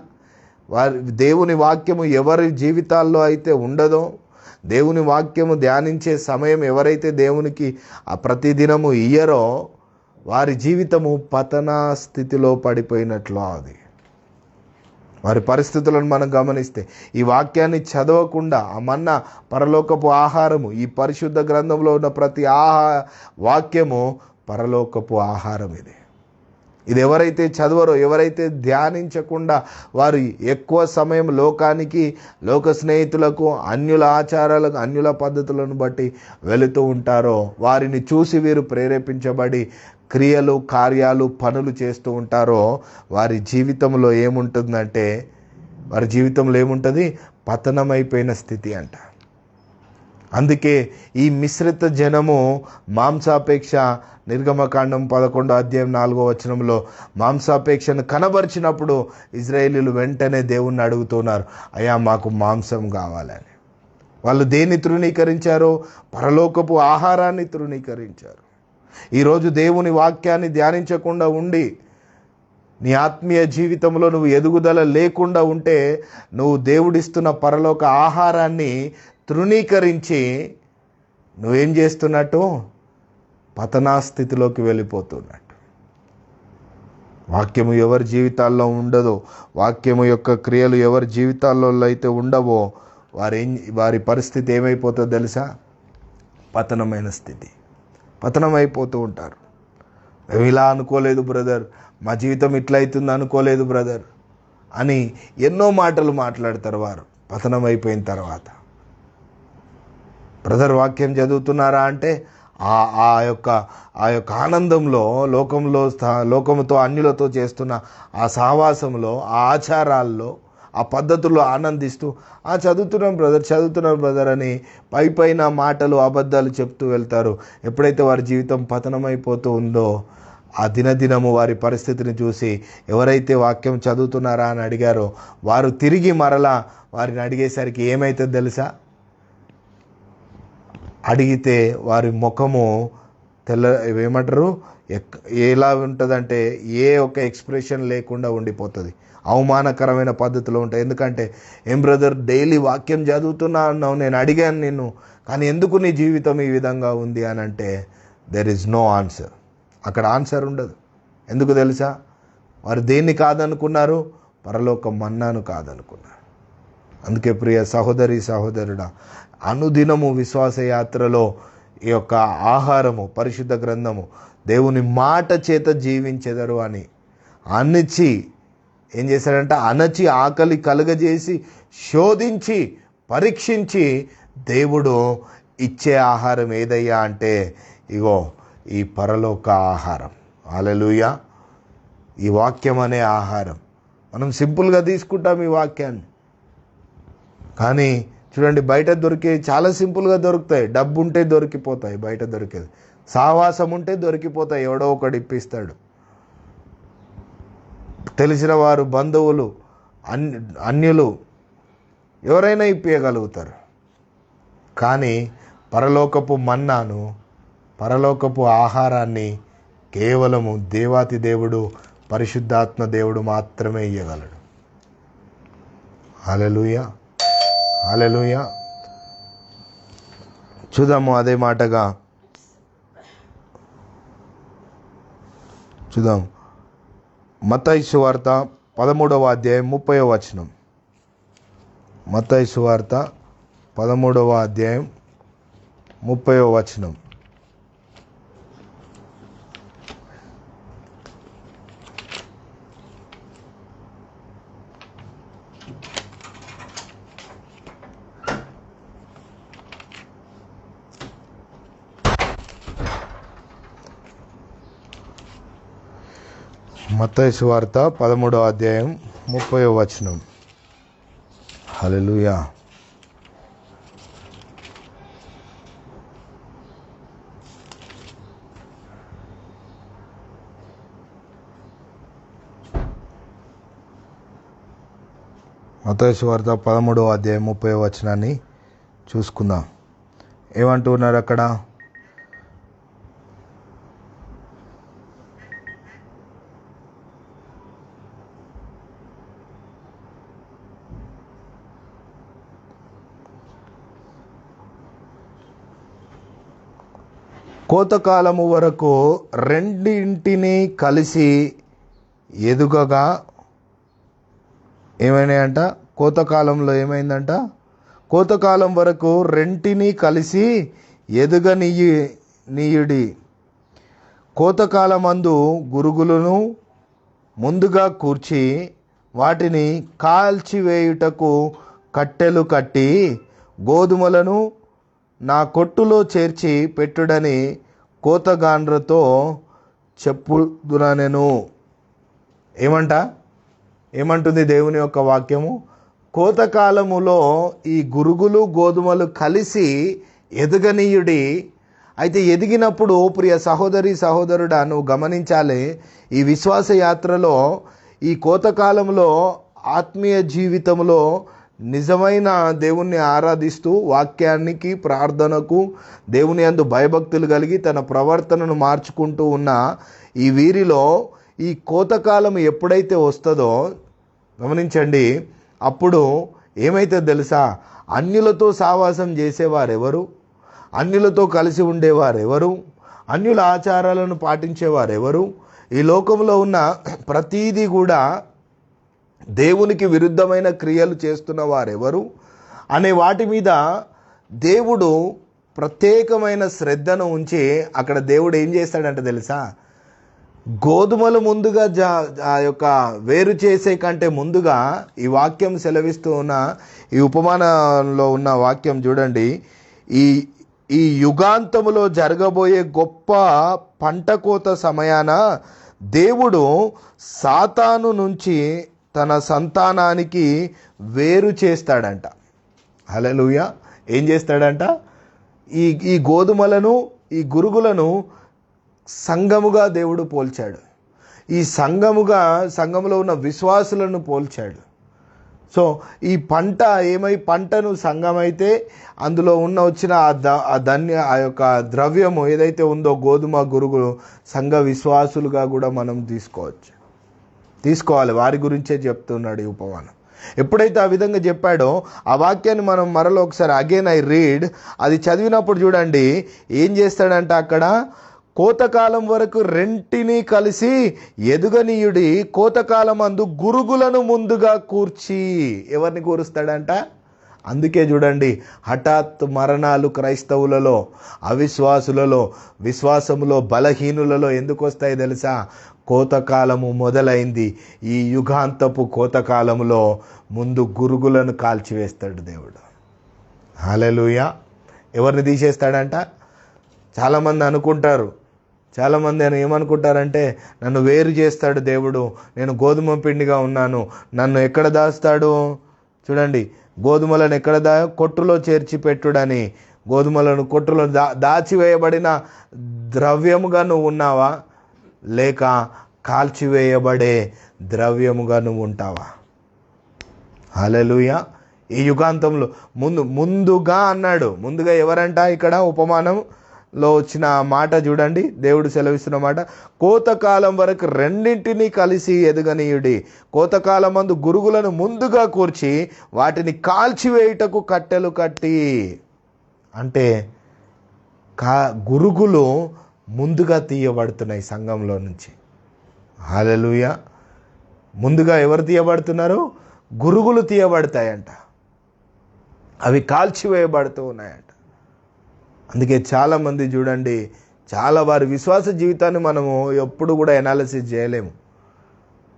దేవుని వాక్యము ఎవరి జీవితాల్లో అయితే ఉండదో, దేవుని వాక్యము ధ్యానించే సమయం ఎవరైతే దేవునికి ప్రతిదినము ఇయ్యరో వారి జీవితము పతన స్థితిలో పడిపోయినట్లు. అది వారి పరిస్థితులను మనం గమనిస్తే ఈ వాక్యాన్ని చదవకుండా ఆ మన్నా పరలోకపు ఆహారము, ఈ పరిశుద్ధ గ్రంథంలో ఉన్న ప్రతి వాక్యము పరలోకపు ఆహారం. ఇది ఎవరైతే చదవరో, ఎవరైతే ధ్యానించకుండా వారు ఎక్కువ సమయం లోకానికి, లోక స్నేహితులకు, అన్యుల ఆచారాలకు, అన్యుల పద్ధతులను బట్టి వెళుతూ ఉంటారో వారిని చూసి వీరు ప్రేరేపించబడి క్రియలు, కార్యాలు, పనులు చేస్తూ ఉంటారో వారి జీవితంలో ఏముంటుందంటే, వారి జీవితంలో ఏముంటుంది? పతనమైపోయిన స్థితి అంట. అందుకే ఈ మిశ్రిత జనము మాంసాపేక్ష, నిర్గమకాండం 11వ అధ్యాయం 4వ వచనంలో మాంసాపేక్షను కనబరిచినప్పుడు ఇజ్రాయేలీలు వెంటనే దేవుణ్ణి అడుగుతున్నారు, అయ్యా మాకు మాంసం కావాలని. వాళ్ళు దేన్ని తృణీకరించారో? పరలోకపు ఆహారాన్ని తృణీకరించారు. ఈరోజు దేవుని వాక్యాన్ని ధ్యానించకుండా ఉండి నీ ఆత్మీయ జీవితంలో నువ్వు ఎదుగుదల లేకుండా ఉంటే నువ్వు దేవుడిస్తున్న పరలోక ఆహారాన్ని తృణీకరించి నువ్వేం చేస్తున్నట్టు? పతనా స్థితిలోకి వెళ్ళిపోతున్నట్టు. వాక్యము ఎవరి జీవితాల్లో ఉండదో, వాక్యము యొక్క క్రియలు ఎవరి జీవితాల్లో అయితే ఉండవో వారి పరిస్థితి ఏమైపోతుందో తెలుసా? పతనమైన స్థితి. పతనమైపోతూ ఉంటారు. మేము ఇలా అనుకోలేదు బ్రదర్, మా జీవితం ఇట్లా అవుతుంది అనుకోలేదు బ్రదర్ అని ఎన్నో మాటలు మాట్లాడతారు వారు పతనమైపోయిన తర్వాత. బ్రదర్ వాక్యం చదువుతున్నారా అంటే ఆ యొక్క ఆనందంలో లోకముతో అన్యులతో చేస్తున్న ఆ సహవాసంలో, ఆ ఆచారాల్లో, ఆ పద్ధతుల్లో ఆనందిస్తూ చదువుతున్నాం బ్రదర్ అని పైన మాటలు అబద్ధాలు చెప్తూ వెళ్తారు. ఎప్పుడైతే వారి జీవితం పతనమైపోతూ ఉందో ఆ దినదినము వారి పరిస్థితిని చూసి ఎవరైతే వాక్యం చదువుతున్నారా అని అడిగారో వారు తిరిగి మరలా వారిని అడిగేసరికి ఏమైతుందో తెలుసా? అడిగితే వారి ముఖము ఏమంటారు ఎలా ఉంటుందంటే ఏ ఒక్క ఎక్స్ప్రెషన్ లేకుండా ఉండిపోతుంది. అవమానకరమైన పద్ధతిలో ఉంటాయి. ఎందుకంటే ఏం బ్రదర్ డైలీ వాక్యం చదువుతున్నా అన్నావు, నేను అడిగాను నిన్ను, కానీ ఎందుకు నీ జీవితం ఈ విధంగా ఉంది అని అంటే దెర్ ఈజ్ నో ఆన్సర్. అక్కడ ఆన్సర్ ఉండదు. ఎందుకు తెలుసా? వారు దేన్ని కాదనుకున్నారు? పరలోక మన్నాను కాదనుకున్నారు. అందుకే ప్రియ సహోదరుడా, అనుదినము విశ్వాస యాత్రలో ఈ యొక్క ఆహారము, పరిశుద్ధ గ్రంథము, దేవుని మాట చేత జీవించెదరు అని అణచి ఏం చేశాడంటే అణచి ఆకలి కలుగజేసి శోధించి పరీక్షించి దేవుడు ఇచ్చే ఆహారం ఏదయ్యా అంటే ఇగో ఈ పరలోక ఆహారం. హల్లెలూయా. ఈ వాక్యం అనే ఆహారం. మనం సింపుల్గా తీసుకుంటాం ఈ వాక్యాన్ని, కానీ చూడండి బయట చాలా సింపుల్గా దొరుకుతాయి. డబ్బు ఉంటే దొరికిపోతాయి, బయట దొరికేది. సావాసం ఉంటే దొరికిపోతాయి, ఎవడో ఒకడు ఇప్పిస్తాడు. తెలిసిన వారు, బంధువులు, అన్యులు ఎవరైనా ఇప్పించగలుగుతారు. కానీ పరలోకపు మన్నాను, పరలోకపు ఆహారాన్ని కేవలము దేవాతి దేవుడు, పరిశుద్ధాత్మ దేవుడు మాత్రమే ఇయ్యగలడు. హల్లెలూయా, హల్లెలూయా. చూద్దాము అదే మాటగా చూద్దాం. మత్తయి సువార్త 13వ అధ్యాయం 30వ వచనం. మత్తయి సువార్త 13వ అధ్యాయం 30వ వచనం. మత్తయి సువార్త 13వ అధ్యాయం 30వ వచనం. హల్లెలూయా. మత్తయి సువార్త 13వ అధ్యాయం 30వ వచనాన్ని చూసుకుందాం. ఏమంటున్నారు అక్కడ? కోతకాలము వరకు రెండింటినీ కలిసి ఎదుగగా ఏమైనాయంట? కోతకాలంలో ఏమైందంట? కోతకాలం వరకు రెంటిని కలిసి ఎదుగనీయుడి. కోతకాలమందు గురుగులను ముందుగా కూర్చి వాటిని కాల్చివేయుటకు కట్టెలు కట్టి గోధుమలను నా కొట్టులో చేర్చి పెట్టుడని కోతగాండ్రతో చెప్పుదునెను. ఏమంటుంది దేవుని యొక్క వాక్యము? కోతకాలములో ఈ గురుగులు గోధుమలు కలిసి ఎదగనీయుడి. అయితే ఎదిగినప్పుడు ప్రియ సహోదరుడా నువ్వు గమనించాలి, ఈ విశ్వాస యాత్రలో ఈ కోతకాలంలో ఆత్మీయ జీవితంలో నిజమైన దేవుణ్ణి ఆరాధిస్తూ వాక్యానికి, ప్రార్థనకు, దేవుని యందు భయభక్తులు కలిగి తన ప్రవర్తనను మార్చుకుంటూ ఉన్న ఈ వీరిలో ఈ కోతకాలం ఎప్పుడైతే వస్తుందో గమనించండి, అప్పుడు ఏమైతే తెలుసా, అన్యులతో సావాసం చేసేవారెవరు, అన్యులతో కలిసి ఉండేవారెవరు, అన్యుల ఆచారాలను పాటించేవారెవరు, ఈ లోకంలో ఉన్న ప్రతీదీ కూడా దేవునికి విరుద్ధమైన క్రియలు చేస్తున్న వారెవరు అనే వాటి మీద దేవుడు ప్రత్యేకమైన శ్రద్ధను ఉంచి అక్కడ దేవుడు ఏం చేస్తాడంటే తెలుసా, గోధుమలు ముందుగా ఆ యొక్క వేరు చేసే కంటే ముందుగా ఈ వాక్యం సెలవిస్తూ ఉన్న ఈ ఉపమానంలో ఉన్న వాక్యం చూడండి, ఈ యుగాంతములో జరగబోయే గొప్ప పంట కోత సమయాన దేవుడు సాతాను నుంచి తన సంతానానికి వేరు చేస్తాడంట. హల్లెలూయా. ఏం చేస్తాడంట, ఈ గోధుమలను, ఈ గురుగులను సంఘముగా దేవుడు పోల్చాడు. ఈ సంఘములో ఉన్న విశ్వాసులను పోల్చాడు. సో ఈ పంటను సంఘమైతే అందులో వచ్చిన ఆ యొక్క ద్రవ్యము ఏదైతే ఉందో గోధుమ గురుగులు సంఘ విశ్వాసులుగా కూడా మనం తీసుకోవాలి. వారి గురించే చెప్తున్నాడు ఈ ఉపమానం. ఎప్పుడైతే ఆ విధంగా చెప్పాడో ఆ వాక్యాన్ని మనం మరలో ఒకసారి అగైన్ ఐ రీడ్, అది చదివినప్పుడు చూడండి ఏం చేస్తాడంటే, అక్కడ కోతకాలం వరకు రెంటిని కలిసి ఎదుగనీయుడి, కోతకాలం అందు గురుగులను ముందుగా కూర్చి. ఎవరిని కూరుస్తాడంట? అందుకే చూడండి, హఠాత్ మరణాలు క్రైస్తవులలో, అవిశ్వాసులలో, విశ్వాసములో బలహీనులలో ఎందుకు వస్తాయి తెలుసా? కోతకాలము మొదలైంది. ఈ యుగాంతపు కోతకాలములో ముందు గురుగులను కాల్చివేస్తాడు దేవుడు. హల్లెలూయా. ఎవరిని తీసేస్తాడంట? చాలామంది అనుకుంటారు, చాలామంది ఏమనుకుంటారంటే, నన్ను వేరు చేస్తాడు దేవుడు, నేను గోధుమ పిండిగా ఉన్నాను, నన్ను ఎక్కడ దాస్తాడు? చూడండి, గోధుమలను ఎక్కడ కొట్టులో చేర్చి పెట్టుడని. గోధుమలను కొట్టులో దాచివేయబడిన ద్రవ్యముగా నువ్వు ఉన్నావా, లేక కాల్చివేయబడే ద్రవ్యముగా నువ్వు ఉంటావా? హల్లెలూయా. ఈ యుగాంతంలో ముందుగా అన్నాడు. ముందుగా ఎవరంట? ఇక్కడ ఉపమానంలో వచ్చిన మాట చూడండి, దేవుడు సెలవిస్తున్న మాట, కోతకాలం వరకు రెండింటినీ కలిసి ఎదుగనీయుడి, కోతకాలం మందు గురుగులను ముందుగా కూర్చి వాటిని కాల్చివేయుటకు కట్టెలు కట్టి. అంటే గురుగులు ముందుగా తీయబడుతున్నాయి సంఘంలో నుంచి. హల్లెలూయా. ముందుగా ఎవరు తీయబడుతున్నారు? గురుగులు తీయబడతాయంట, అవి కాల్చివేయబడుతూ ఉన్నాయంట. అందుకే చాలామంది చూడండి, చాలా వారి విశ్వాస జీవితాన్ని మనము ఎప్పుడు కూడా ఎనాలిసిస్ చేయలేము.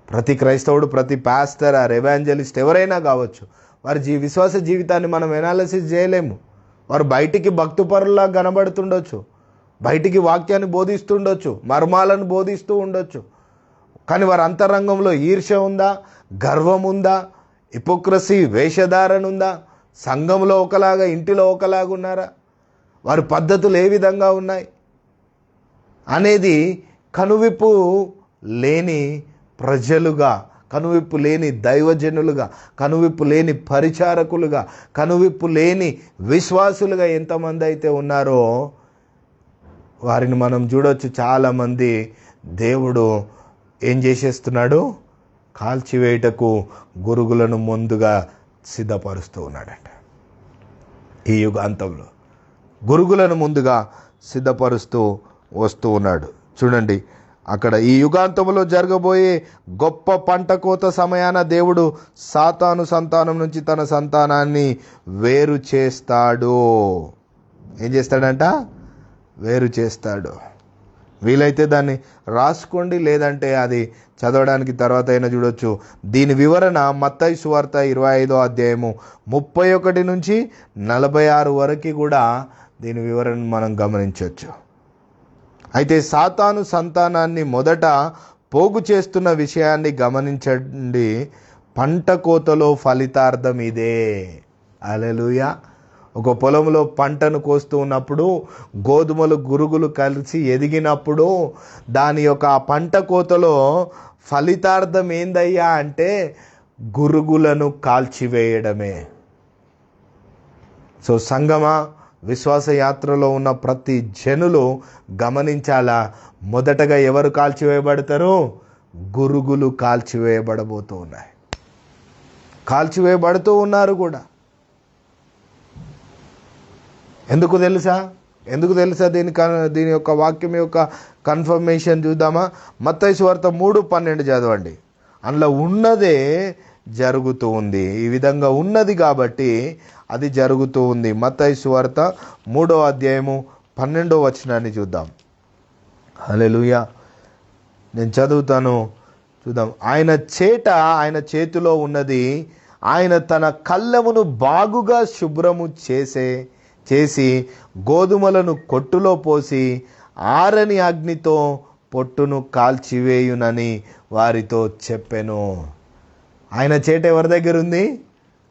ప్రతి క్రైస్తవుడు, ప్రతి పాస్టర్ ఆర్ ఎవాంజలిస్ట్ ఎవరైనా కావచ్చు, వారి విశ్వాస జీవితాన్ని మనం ఎనాలిసిస్ చేయలేము. వారు బయటికి భక్తిపరులా కనబడుతుండొచ్చు, బయటికి వాక్యాన్ని బోధిస్తుండొచ్చు, మర్మాలను బోధిస్తూ ఉండొచ్చు, కానీ వారి అంతరంగంలో ఈర్ష్య ఉందా, గర్వం ఉందా, హిపోక్రసీ వేషధారణ ఉందా, సంఘంలో ఒకలాగా ఇంటిలో ఒకలాగా ఉన్నారా, వారి పద్ధతులు ఏ విధంగా ఉన్నాయి అనేది కనువిప్పు లేని ప్రజలుగా, కనువిప్పు లేని దైవజనులుగా, కనువిప్పు లేని పరిచారకులుగా, కనువిప్పు లేని విశ్వాసులుగా ఎంతమంది అయితే ఉన్నారో వారిని మనం చూడవచ్చు. చాలామంది దేవుడు ఏం చేసేస్తున్నాడు? కాల్చివేయటకు గురుగులను ముందుగా సిద్ధపరుస్తూ ఉన్నాడంట. ఈ యుగాంతంలో గురుగులను ముందుగా సిద్ధపరుస్తూ వస్తూ ఉన్నాడు. చూడండి, అక్కడ ఈ యుగాంతంలో జరగబోయే గొప్ప పంట కోత సమయాన దేవుడు సాతాను సంతానం నుంచి తన సంతానాన్ని వేరు చేస్తాడు. ఏం చేస్తాడంట? వేరు చేస్తాడు. వీలైతే దాన్ని రాసుకోండి, లేదంటే అది చదవడానికి తర్వాత అయినా చూడొచ్చు. దీని వివరణ మత్తయి సువార్త 25వ అధ్యాయము 31 నుంచి 46 వరకు కూడా దీని వివరణ మనం గమనించవచ్చు. అయితే సాతాను సంతానాన్ని మొదట పోగు చేస్తున్న విషయాన్ని గమనించండి. పంట కోతలో ఫలితార్థం ఇదే. హల్లెలూయా. ఒక పొలంలో పంటను కోస్తూ ఉన్నప్పుడు గోధుమలు గురుగులు కలిసి ఎదిగినప్పుడు దాని యొక్క ఆ పంట కోతలో ఫలితార్థం ఏందయ్యా అంటే గురుగులను కాల్చివేయడమే. సో సంగమా, విశ్వాస యాత్రలో ఉన్న ప్రతి జనులు గమనించాలా, మొదటగా ఎవరు కాల్చివేయబడతారు? గురుగులు కాల్చివేయబడబోతూ ఉన్నాయి. కాల్చివేయబడుతూ ఉన్నారు కూడా. ఎందుకు తెలుసా దీని యొక్క వాక్యం యొక్క కన్ఫర్మేషన్ చూద్దామా? మత్తయి సువార్త 3:12 చదవండి. అందులో ఉన్నదే జరుగుతూ ఉంది. ఈ విధంగా ఉన్నది కాబట్టి అది జరుగుతూ ఉంది. మత్తయి సువార్త 3:12 చూద్దాం. హల్లెలూయా. నేను చదువుతాను, చూద్దాం. ఆయన చేతిలో ఉన్నది, ఆయన తన కళ్ళెమును బాగుగా శుభ్రము చేసి గోధుమలను కొట్టులో పోసి ఆరని అగ్నితో పొట్టును కాల్చివేయునని వారితో చెప్పెను. ఆయన చేట ఎవరి దగ్గర ఉంది?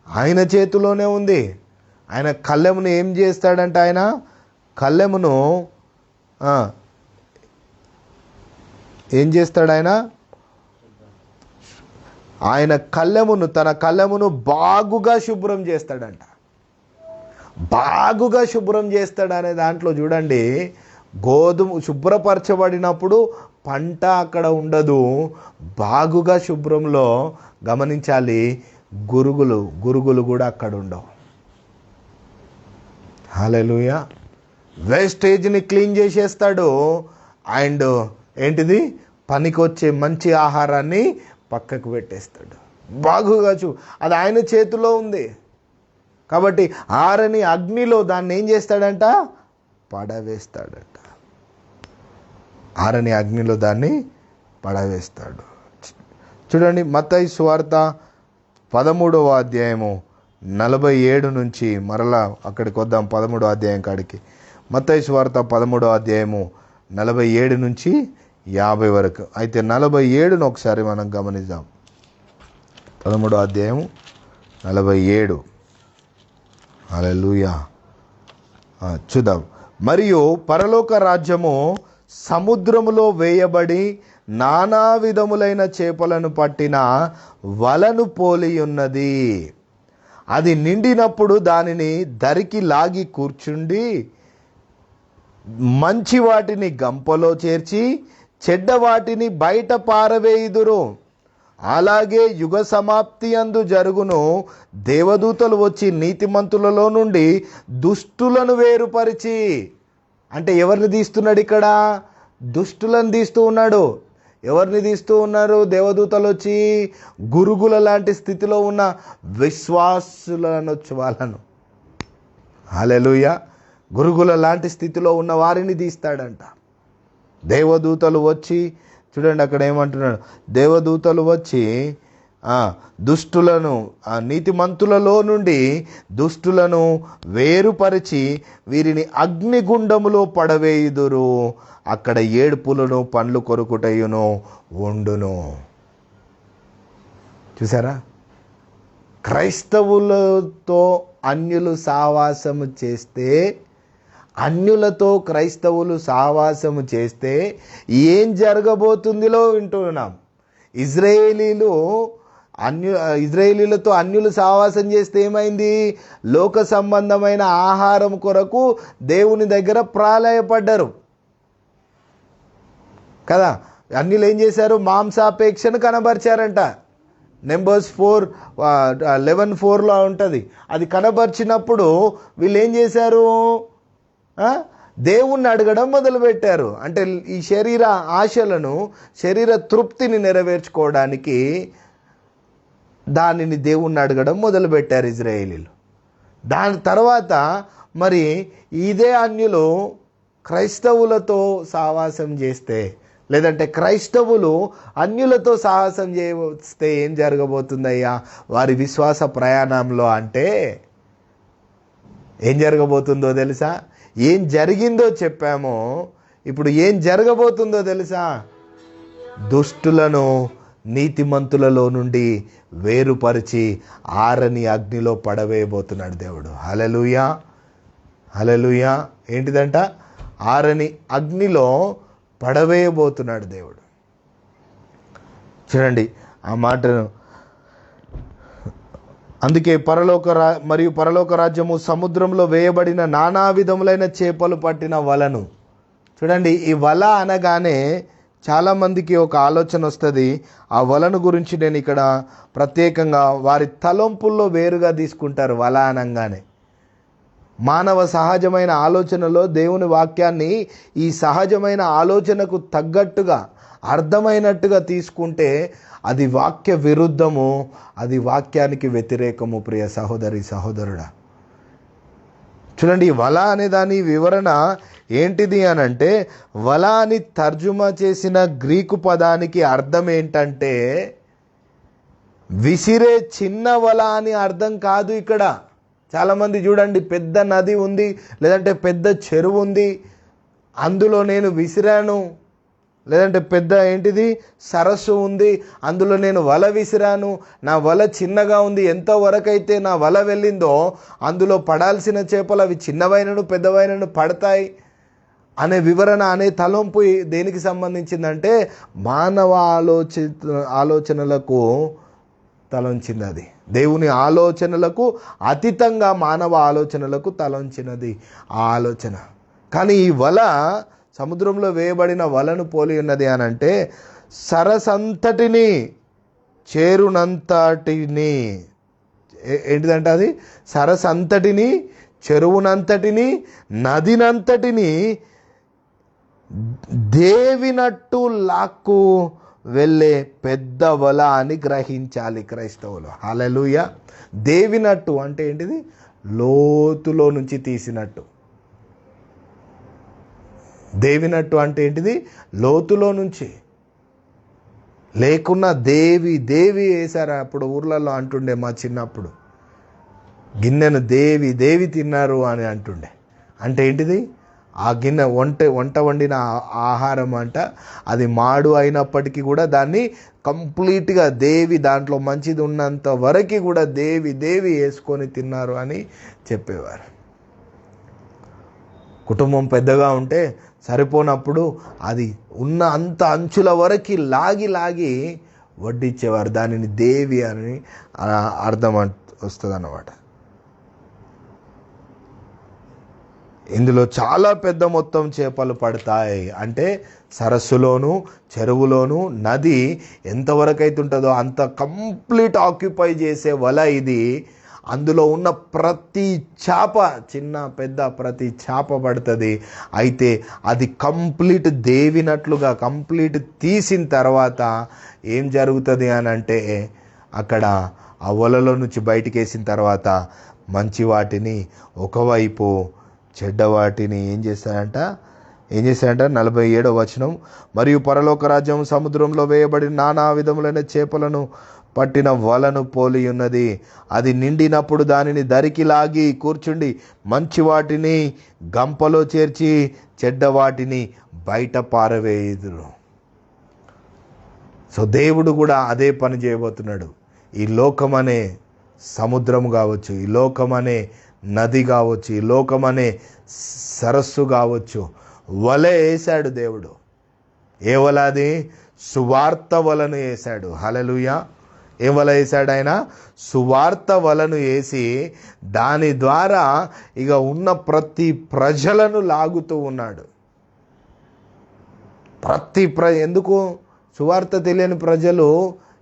ఆయన చేతిలోనే ఉంది. ఆయన కళ్ళెమును ఏం చేస్తాడంట? ఆయన కళ్ళెమును ఏం చేస్తాడు? ఆయన తన కళ్ళెమును బాగుగా శుభ్రం చేస్తాడంట. బాగుగా శుభ్రం చేస్తాడు అనే దాంట్లో చూడండి, గోధుమ శుభ్రపరచబడినప్పుడు పంట అక్కడ ఉండదు. బాగుగా శుభ్రంలో గమనించాలి, గురుగులు కూడా అక్కడ ఉండవు. హల్లెలూయా. వేస్టేజ్ని క్లీన్ చేసేస్తాడు. అండ్ ఏంటిది? పనికొచ్చే మంచి ఆహారాన్ని పక్కకు పెట్టేస్తాడు. బాగుగా అది ఆయన చేతిలో ఉంది కాబట్టి ఆరని అగ్నిలో దాన్ని ఏం చేస్తాడంట? పడవేస్తాడట. ఆరని అగ్నిలో దాన్ని పడవేస్తాడు. చూడండి, మత్తయి సువార్త 13:47 నుంచి మరలా అక్కడికి వద్దాం. 13వ అధ్యాయం కాడికి. మత్తయి సువార్త 13:47 నుంచి 50 వరకు. అయితే 47ను ఒకసారి మనం గమనిద్దాం. 13:47. హల్లెలూయా. చూద్దాం. మరియు పరలోక రాజ్యము సముద్రములో వేయబడి నానా విధములైన చేపలను పట్టిన వలను పోలి ఉన్నది. అది నిండినప్పుడు దానిని దరికి లాగి కూర్చుండి మంచి వాటిని గంపలో చేర్చి చెడ్డ వాటిని బయట పారవేయుదురు. అలాగే యుగ సమాప్తి అందు జరుగును. దేవదూతలు వచ్చి నీతిమంతులలో నుండి దుష్టులను వేరుపరిచి, అంటే ఎవరిని తీస్తున్నాడు ఇక్కడ? దుష్టులను తీస్తూ ఉన్నాడు. ఎవరిని తీస్తూ ఉన్నారు? దేవదూతలు వచ్చి గురుగుల లాంటి స్థితిలో ఉన్న విశ్వాసులను వాళ్ళను, హల్లెలూయా, గురుగుల లాంటి స్థితిలో ఉన్న వారిని తీస్తాడంట. దేవదూతలు వచ్చి, చూడండి అక్కడ ఏమంటున్నాడు? దేవదూతలు వచ్చి దుష్టులను, నీతిమంతులలో నుండి దుష్టులను వేరుపరిచి వీరిని అగ్నిగుండములో పడవేయుదురు. అక్కడ ఏడుపులను పండ్లు కొరుకుటయును ఉండును. చూసారా? క్రైస్తవులతో అన్యులు సావాసము చేస్తే, అన్యులతో క్రైస్తవులు సావాసము చేస్తే ఏం జరగబోతుందిలో వింటున్నాం. ఇజ్రాయేలీలతో అన్యులు సావాసం చేస్తే ఏమైంది? లోక సంబంధమైన ఆహారం కొరకు దేవుని దగ్గర ప్రాళయపడ్డారు కదా. అన్యులు ఏం చేశారు? మాంసాపేక్షను కనబరిచారంట. నెంబర్స్ 11:4లో ఉంటుంది. అది కనబరిచినప్పుడు వీళ్ళు ఏం చేశారు? దేవుణ్ణి అడగడం మొదలుపెట్టారు. అంటే ఈ శరీర ఆశలను, శరీర తృప్తిని నెరవేర్చుకోవడానికి దానిని దేవుణ్ణి అడగడం మొదలుపెట్టారు ఇజ్రాయేలీలు. దాని తర్వాత మరి ఇదే అన్యులు క్రైస్తవులతో సావాసం చేస్తే, లేదంటే క్రైస్తవులు అన్యులతో సాహసం చేస్తే ఏం జరగబోతుందయ్యా వారి విశ్వాస ప్రయాణంలో? అంటే ఏం జరగబోతుందో తెలుసా? ఏం జరిగిందో చెప్పామో, ఇప్పుడు ఏం జరగబోతుందో తెలుసా? దుష్టులను నీతిమంతులలో నుండి వేరుపరిచి ఆరని అగ్నిలో పడవేయబోతున్నాడు దేవుడు. హల్లెలూయా, హల్లెలూయా. ఏంటిదంట? ఆరని అగ్నిలో పడవేయబోతున్నాడు దేవుడు. చూడండి ఆ మాటను. అందుకే పరలోక రాజ్యము సముద్రంలో వేయబడిన నానా విధములైన చేపలు పట్టిన వలను. చూడండి, ఈ వల అనగానే చాలామందికి ఒక ఆలోచన వస్తుంది. ఆ వలను గురించి నేను ఇక్కడ ప్రత్యేకంగా వారి తలంపుల్లో వేరుగా తీసుకుంటారు. వల అనగానే మానవ సహజమైన ఆలోచనలో దేవుని వాక్యాన్ని ఈ సహజమైన ఆలోచనకు తగ్గట్టుగా అర్థమైనట్టుగా తీసుకుంటే అది వాక్య విరుద్ధము, అది వాక్యానికి వ్యతిరేకము. ప్రియ సహోదరి సహోదరుడా, చూడండి, వల అనే దాని వివరణ ఏంటిది అని అంటే, వల అని తర్జుమా చేసిన గ్రీకు పదానికి అర్థం ఏంటంటే విసిరే చిన్న వల అని అర్థం కాదు. ఇక్కడ చాలామంది చూడండి, పెద్ద నది ఉంది లేదంటే పెద్ద చెరువు ఉంది, అందులో నేను విసిరాను, లేదంటే పెద్ద సరస్సు ఉంది, అందులో నేను వల విసిరాను, నా వల చిన్నగా ఉంది, ఎంతవరకైతే నా వల వెళ్ళిందో అందులో పడాల్సిన చేపలు అవి చిన్నవైనను పెద్దవైనను పడతాయి అనే వివరణ, అనే తలంపు దేనికి సంబంధించిందంటే మానవ ఆలోచనలకు తలంచింది. అది దేవుని ఆలోచనలకు అతీతంగా మానవ ఆలోచనలకు తలంచినది ఆ ఆలోచన. కానీ ఈ వల సముద్రంలో వేయబడిన వలను పోలి ఉన్నది అని అంటే సరసంతటిని చేరునంతటిని ఏంటిదంటే అది సరసంతటిని, చెరువునంతటిని, నదినంతటిని దేవినట్టు లాక్కు వెళ్ళే పెద్ద వల అని గ్రహించాలి క్రైస్తవులు. హల్లెలూయా. దేవినట్టు అంటే ఏంటిది? లోతులో నుంచి తీసినట్టు. దేవినట్టు అంటే ఏంటిది? లోతులో నుంచి. లేకున్నా దేవి దేవి వేశారు. అప్పుడు ఊర్లలో అంటుండే, మా చిన్నప్పుడు గిన్నెను దేవి దేవి తిన్నారు అని అంటుండే. అంటే ఏంటిది? ఆ గిన్నె వంట వండిన ఆహారం అంట, అది మాడు అయినప్పటికీ కూడా దాన్ని కంప్లీట్గా దేవి, దాంట్లో మంచిది ఉన్నంత వరకు కూడా దేవి దేవి వేసుకొని తిన్నారు అని చెప్పేవారు. కుటుంబం పెద్దగా ఉంటే సరిపోనప్పుడు అది ఉన్న అంత అంచుల వరకు లాగి లాగి వడ్డించేవారు. దానిని దేవి అని అర్థం వస్తుంది అన్నమాట. ఇందులో చాలా పెద్ద మొత్తం చేపలు పడతాయి. అంటే సరస్సులోను, చెరువులోను, నది ఎంతవరకు అయితే ఉంటుందో అంత కంప్లీట్ ఆక్యుపై చేసే వల ఇది. అందులో ఉన్న ప్రతి చేప, చిన్న పెద్ద ప్రతి చేప పడుతుంది. అయితే అది కంప్లీట్ దేవినట్లుగా కంప్లీట్ తీసిన తర్వాత ఏం జరుగుతుంది అని అంటే, అక్కడ ఆ వలలో నుంచి బయటికి వేసిన తర్వాత మంచి వాటిని ఒకవైపు, చెడ్డ వాటిని ఏం చేస్తాడంట 47వ వచనం, మరియు పరలోక రాజ్యం సముద్రంలో వేయబడిన నానా విధములైన చేపలను పట్టిన వలను పోలి ఉన్నది. అది నిండినప్పుడు దానిని దరికి లాగి కూర్చుండి మంచి వాటిని గంపలో చేర్చి చెడ్డ వాటిని బయట పారవేయుదురు. సో దేవుడు కూడా అదే పని చేయబోతున్నాడు. ఈ లోకం అనే సముద్రం కావచ్చు, ఈ లోకం అనే నది కావచ్చు, ఈ లోకం అనే సరస్సు కావచ్చు, వల వేశాడు దేవుడు. ఏ వల? అది సువార్త వలను వేశాడు. హల్లెలూయా. ఏం వల వేశాడు ఆయన? సువార్త వలను వేసి దాని ద్వారా ఇక ఉన్న ప్రతి ప్రజలను లాగుతూ ఉన్నాడు. ఎందుకు? సువార్త తెలియని ప్రజలు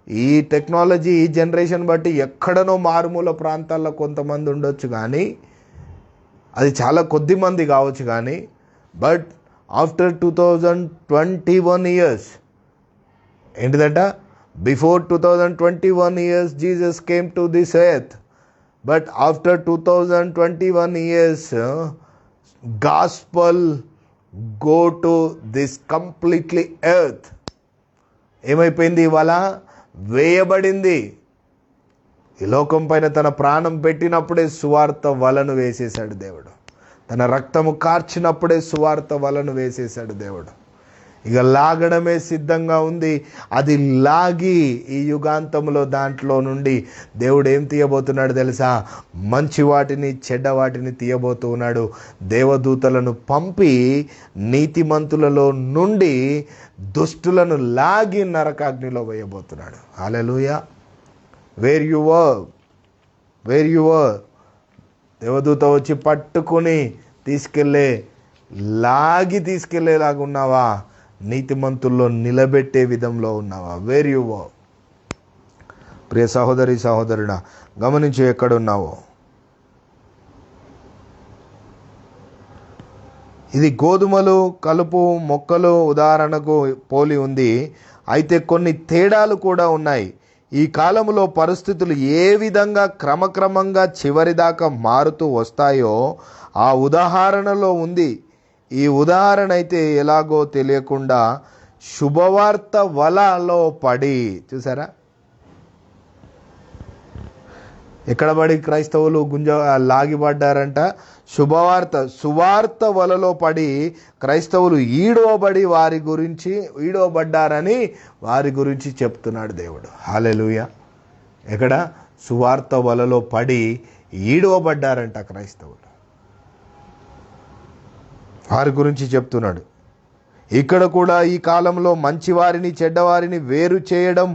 ఈ టెక్నాలజీ, ఈ జనరేషన్ బట్టి ఎక్కడనో మారుమూల ప్రాంతాల్లో కొంతమంది ఉండొచ్చు, కానీ అది చాలా కొద్ది మంది కావచ్చు. కానీ బట్ ఆఫ్టర్ 2021 ఇయర్స్ ఏంటిదంట? Before 2021 years Jesus came to this earth, but after 2021 years gospel go to this completely earth. ఏమైపోయింది? ఇవాళ వేయబడింది. ఈ లోకం పైన తన ప్రాణం పెట్టినప్పుడే సువార్త వలను వేసేశాడు దేవుడు. తన రక్తము కార్చినప్పుడే సువార్త వలను వేసేశాడు దేవుడు. ఇక లాగడమే సిద్ధంగా ఉంది. అది లాగి ఈ యుగాంతంలో దాంట్లో నుండి దేవుడు ఏం తీయబోతున్నాడు తెలుసా? మంచి వాటిని చెడ్డ వాటిని తీయబోతూ ఉన్నాడు. దేవదూతలను పంపి నీతిమంతులలో నుండి దుష్టులను లాగి నరకాగ్నిలో వేయబోతున్నాడు. హల్లెలూయా. వేర్ యు వర్ దేవదూత వచ్చి పట్టుకుని లాగి తీసుకెళ్లేలాగా ఉన్నావా? నీతిమంతుల్లో నిలబెట్టే విధంలో ఉన్నావా? Where you are. ప్రియ సహోదరి సహోదరుడా, గమనించు ఎక్కడున్నావో. ఇది గోధుమలు కలుపు మొక్కలు ఉదాహరణకు పోలి ఉంది. అయితే కొన్ని తేడాలు కూడా ఉన్నాయి. ఈ కాలంలో పరిస్థితులు ఏ విధంగా క్రమక్రమంగా చివరిదాకా మారుతూ వస్తాయో ఆ ఉదాహరణలో ఉంది. ఈ ఉదాహరణ అయితే ఎలాగో తెలియకుండా శుభవార్త వలలో పడి, చూసారా ఎక్కడ పడి క్రైస్తవులు లాగిపడ్డారంట? సువార్త వలలో పడి క్రైస్తవులు ఈడవబడ్డారని వారి గురించి చెప్తున్నాడు దేవుడు. హల్లెలూయా. ఎక్కడ? సువార్త వలలో పడి ఈడవబడ్డారంట క్రైస్తవులు, వారి గురించి చెప్తున్నాడు. ఇక్కడ కూడా ఈ కాలంలో మంచివారిని చెడ్డవారిని వేరు చేయడం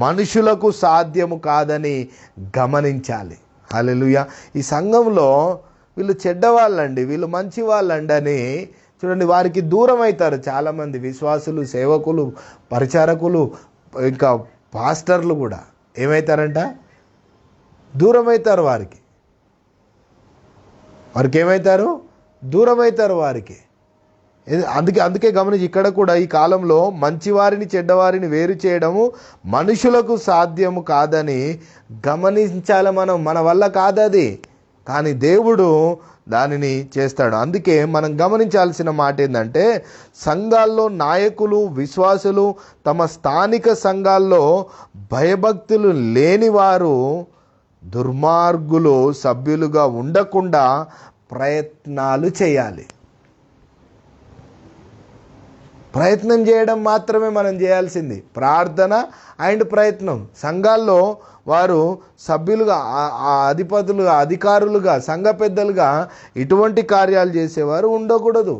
మనుషులకు సాధ్యము కాదని గమనించాలి. హల్లెలూయా. ఈ సంఘంలో వీళ్ళు చెడ్డవాళ్ళండి, వీళ్ళు మంచి వాళ్ళండి అని చూడండి, వారికి దూరం అవుతారు చాలామంది విశ్వాసులు, సేవకులు, పరిచారకులు, ఇంకా పాస్టర్లు కూడా ఏమవుతారంట? దూరం అవుతారు. వారికి ఏమవుతారు? దూరం అవుతారు వారికి. అందుకే గమనించి, ఇక్కడ కూడా ఈ కాలంలో మంచివారిని చెడ్డవారిని వేరు చేయడము మనుషులకు సాధ్యము కాదని గమనించాలి. మన వల్ల కాదది, కానీ దేవుడు దానిని చేస్తాడు. అందుకే మనం గమనించాల్సిన మాట ఏంటంటే, సంఘాల్లో నాయకులు, విశ్వాసులు తమ స్థానిక సంఘాల్లో భయభక్తులు లేని వారు దుర్మార్గులు సభ్యులుగా ఉండకుండా ప్రయత్నాలు చేయాలి. ప్రయత్నం చేయడం మాత్రమే మనం చేయాల్సింది, ప్రార్థన అండ్ ప్రయత్నం. సంఘాల్లో వారు సభ్యులుగా, అధిపతులుగా, అధికారులుగా, సంఘ పెద్దలుగా ఇటువంటి కార్యాలు చేసేవారు ఉండకూడదు.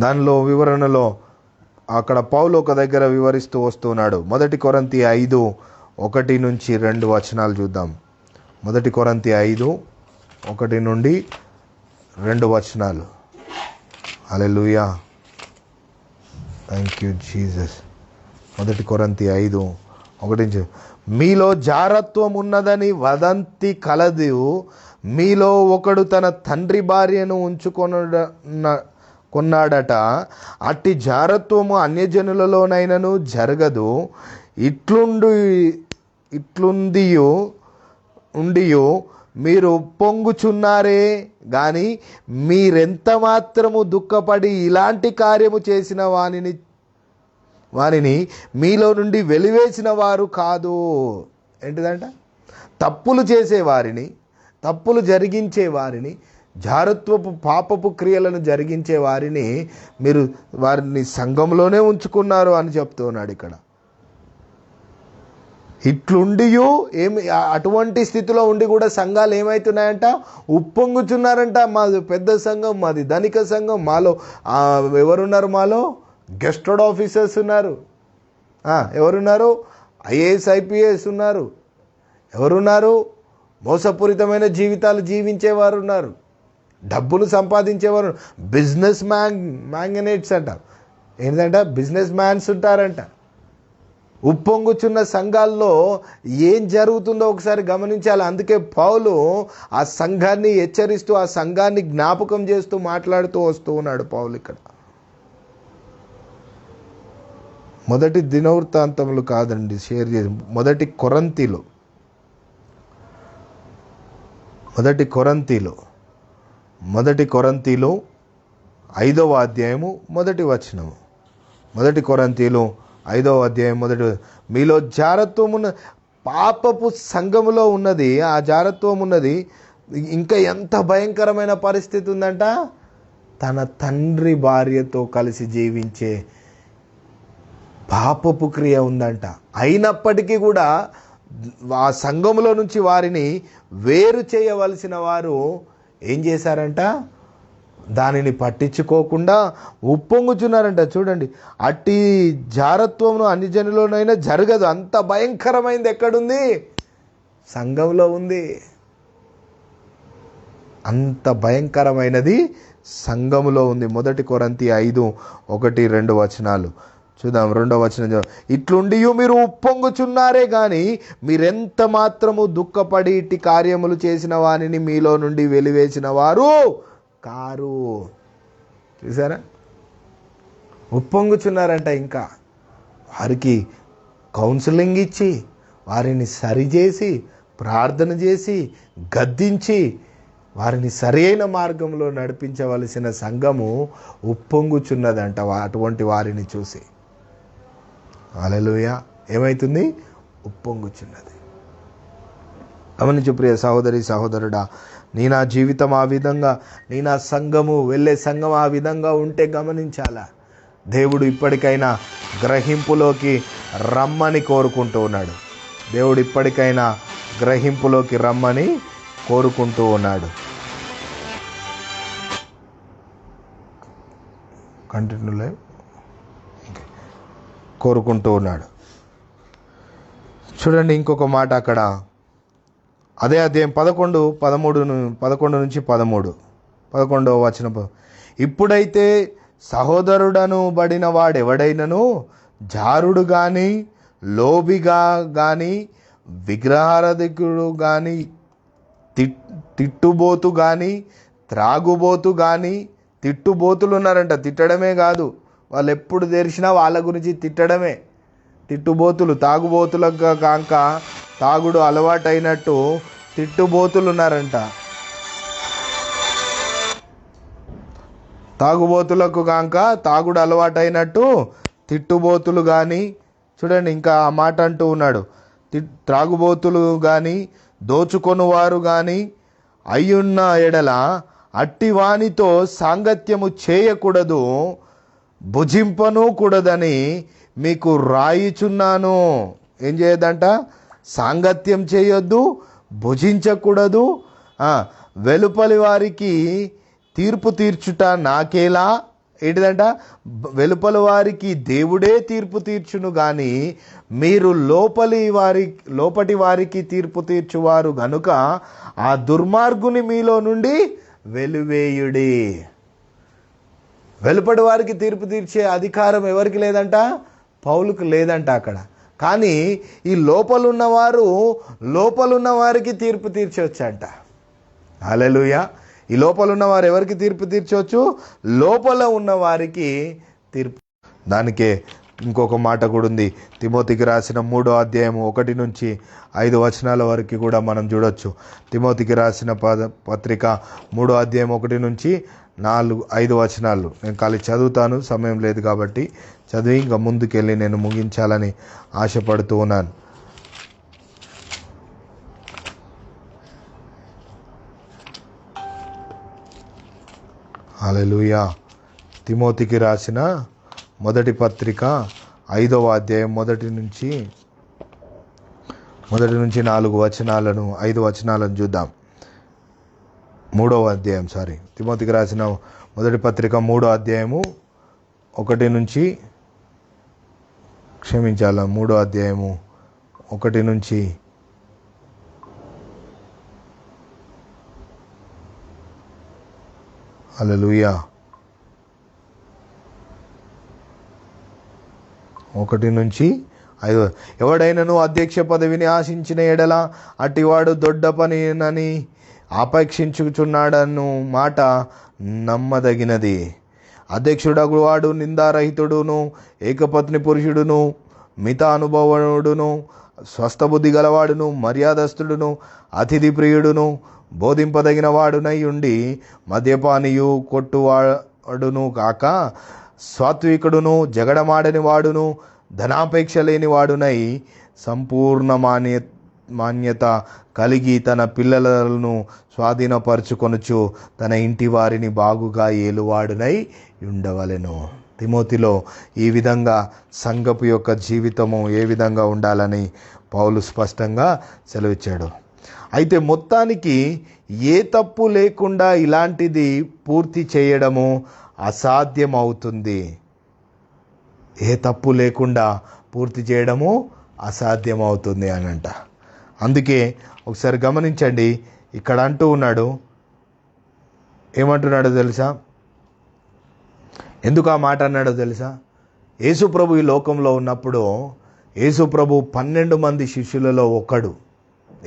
దానిలో వివరణలో అక్కడ పౌలు ఒక దగ్గర వివరిస్తూ వస్తున్నాడు. 1 కొరింథీ 5:1-2 వచనాలు చూద్దాం. 1 కొరింథీ 5:1-2 వచనాలు. హల్లెలూయా. Thank you Jesus. 1 కొరింథీ 5:1. మీలో జారత్వం ఉన్నదని వదంతి కలదు. మీలో ఒకడు తన తండ్రి భార్యను కొన్నాడట. అట్టి జారత్వము అన్యజనులలోనైనను జరగదు. ఉండియో మీరు పొంగుచున్నారే గాని మీరెంత మాత్రము దుఃఖపడి ఇలాంటి కార్యము చేసిన వానిని మీలో నుండి వెలివేసిన వారు కాదు. ఏంటిదంట? తప్పులు చేసేవారిని, తప్పులు జరిగించే వారిని, జారత్వపు పాపపు క్రియలను జరిగించే వారిని మీరు వారిని సంఘంలోనే ఉంచుకున్నారు అని చెప్తున్నాడు ఇక్కడ. ఇట్లుండియో అటువంటి స్థితిలో ఉండి కూడా సంఘాలు ఏమవుతున్నాయంట? ఉప్పొంగుచున్నారంట. మాది పెద్ద సంఘం, మాది ధనిక సంఘం, మాలో ఎవరున్నారు? మాలో గెస్టెడ్ ఆఫీసర్స్ ఉన్నారు. ఎవరున్నారు? ఐఏఎస్ ఐపీఎస్ ఉన్నారు. ఎవరున్నారు? మోసపూరితమైన జీవితాలు జీవించేవారు ఉన్నారు. డబ్బులు సంపాదించేవారు, బిజినెస్ మ్యాగ్నెట్స్ అంటారు. ఏంటంట? బిజినెస్ మ్యాన్స్ ఉంటారంట. ఉప్పొంగుచున్న సంఘాల్లో ఏం జరుగుతుందో ఒకసారి గమనించాలి. అందుకే పౌలు ఆ సంఘాన్ని హెచ్చరిస్తూ, ఆ సంఘాన్ని జ్ఞాపకం చేస్తూ మాట్లాడుతూ వస్తూ ఉన్నాడు పౌలు ఇక్కడ. 1 దినవృత్తాంతములు కాదండి, షేర్ చేసి 1 కొరింథీలో 1 కొరింథీలో 5వ అధ్యాయము 1వ వచనము. 1 కొరింథీలో 5వ అధ్యాయం 1. మీలో జారత్వం పాపపు సంఘములో ఉన్నది. ఆ జారత్వం ఉన్నది. ఇంకా ఎంత భయంకరమైన పరిస్థితి ఉందంట? తన తండ్రి భార్యతో కలిసి జీవించే పాపపు క్రియ ఉందంట. అయినప్పటికీ కూడా ఆ సంఘములో నుంచి వారిని వేరు చేయవలసిన వారు ఏం చేశారంట? దానిని పట్టించుకోకుండా ఉప్పొంగుచున్నారంట. చూడండి, అట్టి జారత్వమును అన్ని జనులోనైనా జరగదు. అంత భయంకరమైనది ఎక్కడుంది? సంఘంలో ఉంది. అంత భయంకరమైనది సంఘములో ఉంది. 1 కొరింథీ 5:1-2 చూద్దాం. 2వ వచనం ఇట్లుండి మీరు ఉప్పొంగుచున్నారే గాని మీరెంత మాత్రము దుఃఖపడి ఇట్టి కార్యములు చేసిన వారిని మీలో నుండి వెలివేసిన వారు కారు. చూసారా, ఉప్పొంగుచున్నారంట. ఇంకా వారికి కౌన్సిలింగ్ ఇచ్చి వారిని సరిచేసి ప్రార్థన చేసి గద్దించి వారిని సరైన మార్గంలో నడిపించవలసిన సంఘము ఉప్పొంగుచున్నదంట అటువంటి వారిని చూసి. హల్లెలూయా. ఏమవుతుంది? ఉప్పొంగుచున్నది. గమనించు ప్రియ సహోదరి సహోదరుడా, నీ నా జీవితం ఆ విధంగా, నీ నా సంఘము వెళ్ళే సంఘం ఆ విధంగా ఉంటే గమనించాలా. దేవుడు ఇప్పటికైనా గ్రహింపులోకి రమ్మని కోరుకుంటూ ఉన్నాడు. దేవుడు ఇప్పటికైనా గ్రహింపులోకి రమ్మని కోరుకుంటూ ఉన్నాడు. కంటిన్యూలే కోరుకుంటూ ఉన్నాడు. చూడండి ఇంకొక మాట అక్కడ, అదే అధ్యాయం 11:13 వచనం. ఇప్పుడైతే సహోదరుడను బడిన వాడెవడైనను జారుడు కానీ, లోబిగా కానీ, విగ్రహారాధికుడు కానీ, తిట్టుబోతు కానీ, త్రాగుబోతు కానీ. తిట్టుబోతులు ఉన్నారంట. తిట్టడమే కాదు, వాళ్ళు ఎప్పుడు తెరిచినా వాళ్ళ గురించి తిట్టడమే. తిట్టుబోతులు, తాగుబోతులకు కాక తాగుడు అలవాటైనట్టు తిట్టుబోతులు ఉన్నారంట. తాగుబోతులకు కాక తాగుడు అలవాటైనట్టు తిట్టుబోతులు కానీ. చూడండి ఇంకా ఆ మాట అంటూ ఉన్నాడు. త్రాగుబోతులు కానీ, దోచుకొనువారు కానీ అయ్యున్న ఎడల అట్టి వానితో సాంగత్యము చేయకూడదు, భుజింపను కూడదని మీకు రాయిచున్నాను. ఏం చేయొద్దంట? సాంగత్యం చేయొద్దు, భుజించకూడదు. వెలుపలి వారికి తీర్పు తీర్చుట నాకేలా. ఏంటిదంట? వెలుపలి వారికి దేవుడే తీర్పు తీర్చును కానీ మీరు లోపటి వారికి తీర్పు తీర్చువారు గనుక ఆ దుర్మార్గుని మీలో నుండి వెలువేయుడి. వెలుపటి వారికి తీర్పు తీర్చే అధికారం ఎవరికి లేదంట? పౌలుకు లేదంట అక్కడ. కానీ ఈ లోపలున్న వారికి తీర్పు తీర్చవచ్చంట. హల్లెలూయా. ఈ లోపల ఉన్నవారు ఎవరికి తీర్పు తీర్చవచ్చు? లోపల ఉన్న వారికి తీర్పు. దానికే ఇంకొక మాట కూడా ఉంది. తిమోతికి రాసిన 3వ అధ్యాయం 1-5 వరకు కూడా మనం చూడొచ్చు. తిమోతికి రాసిన పత్రిక 3వ అధ్యాయం 1-5 నేను ఖాళీ చదువుతాను, సమయం లేదు కాబట్టి చదివి ఇంకా ముందుకెళ్ళి నేను ముగించాలని ఆశపడుతూ ఉన్నాను. హల్లెలూయా. తిమోతికి రాసిన మొదటి పత్రిక 5వ అధ్యాయం 1-4 వచనాలను చూద్దాం. 3వ అధ్యాయం తిమోతికి రాసిన మొదటి పత్రిక 3వ అధ్యాయము 3వ అధ్యాయము 1 హల్లెలూయా 1-5. ఎవడైనను అధ్యక్ష పదవిని ఆశించిన ఎడల అటివాడు దొడ్డ పనినని ఆపేక్షించుచున్నాడను మాట నమ్మదగినది. అధ్యక్షుడగు వాడు నిందారహితుడును, ఏకపత్ని పురుషుడును, మిత అనుభవనుడును, స్వస్థబుద్ధి గలవాడును, మర్యాదస్తుడును, అతిథి ప్రియుడును, బోధింపదగిన వాడునై ఉండి మద్యపానియు కొట్టువాడును కాక సాత్వికుడును, జగడమాడని వాడును, ధనాపేక్ష లేని వాడునై సంపూర్ణ మాన్యత కలిగి తన పిల్లలను స్వాధీనపరుచుకొనుచు తన ఇంటి వారిని బాగుగా ఏలువాడునై ఉండవలెను. తిమోతిలో ఈ విధంగా సంఘపు యొక్క జీవితము ఏ విధంగా ఉండాలని పౌలు స్పష్టంగా సెలవిచ్చాడు. అయితే మొత్తానికి ఏ తప్పు లేకుండా ఇలాంటిది పూర్తి చేయడము అసాధ్యమవుతుంది. ఏ తప్పు లేకుండా పూర్తి చేయడము అసాధ్యమవుతుంది అనంట. అందుకే ఒకసారి గమనించండి, ఇక్కడ అంటూ ఉన్నాడు, ఏమంటున్నాడో తెలుసా? ఎందుకు ఆ మాట అన్నాడో తెలుసా? యేసుప్రభు ఈ లోకంలో ఉన్నప్పుడు యేసుప్రభు 12 మంది శిష్యులలో ఒకడు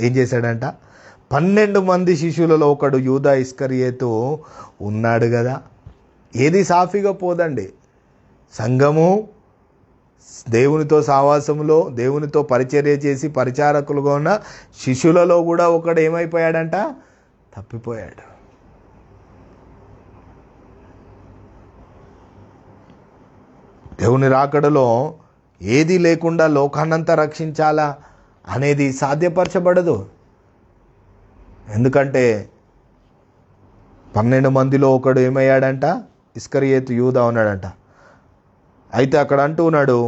ఏం చేశాడంట? 12 మంది శిష్యులలో ఒకడు యూదా ఇస్కరియోతు ఉన్నాడు కదా. ఏది సాఫీగా పోదండి. సంఘము దేవునితో సావాసములో, దేవునితో పరిచర్య చేసి పరిచారకులుగా ఉన్న శిష్యులలో కూడా ఒకడు ఏమైపోయాడంట? తప్పిపోయాడు. దేవుని రాకడలో ఏది లేకుండా లోకాన్నంతా రక్షించాలా అనేది సాధ్యపరచబడదు. ఎందుకంటే 12 మందిలో ఒకడు ఏమయ్యాడంట? ఇస్కరియోతు యూదా ఉన్నాడంట. అయితే అక్కడ అంటున్నాడు,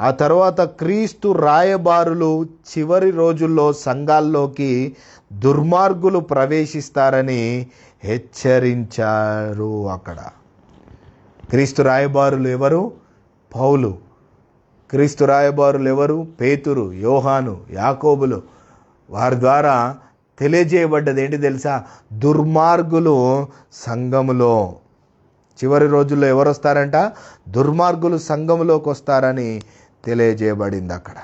ఆ తర్వాత క్రీస్తు రాయబారులు చివరి రోజుల్లో సంఘాల్లోకి దుర్మార్గులు ప్రవేశిస్తారని హెచ్చరించారు. అక్కడ క్రీస్తు రాయబారులు ఎవరు? పౌలు. క్రీస్తు రాయబారులు ఎవరు? పేతురు, యోహాను, యాకోబులు. వారి ద్వారా తెలియజేయబడ్డది ఏంటి తెలుసా? దుర్మార్గులు సంఘములో చివరి రోజుల్లో ఎవరు వస్తారంట? దుర్మార్గులు సంఘములోకి వస్తారని తెలియజేయబడింది అక్కడ.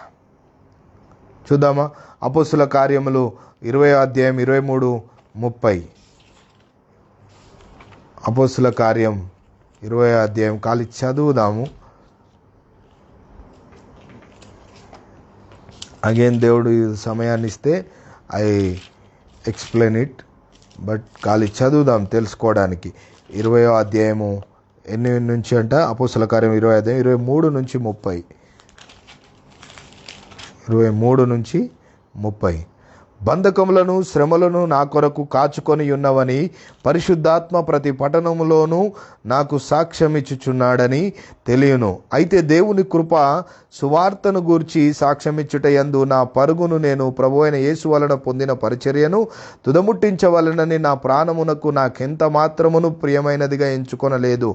చూద్దామా? అపోస్తుల కార్యములు 20వ అధ్యాయం 23-30. అపోస్తుల కార్యం 20వ అధ్యాయం కాలి చదువుదాము. అగైన్ దేవుడు సమయాన్ని ఇస్తే ఐ ఎక్స్ప్లెయిన్ ఇట్, బట్ కాలి చదువుదాం తెలుసుకోవడానికి. 20వ అధ్యాయము ఎన్ని నుంచి అంట? అపోస్తుల కార్యం 20వ అధ్యాయం 23 నుంచి 30. 23 నుంచి 30. బంధకములను శ్రమలను నా కొరకు కాచుకొని ఉన్నవని పరిశుద్ధాత్మ ప్రతి పట్టణములోనూ నాకు సాక్ష్యమిచ్చుచున్నాడని తెలియను. అయితే దేవుని కృప సువార్తను గూర్చి సాక్ష్యమిచ్చుటయందు నా పరుగును నేను ప్రభువైన యేసు వలన పొందిన పరిచర్యను తుదముట్టించవలనని నా ప్రాణమునకు నాకెంత మాత్రమును ప్రియమైనదిగా ఎంచుకొనలేదు.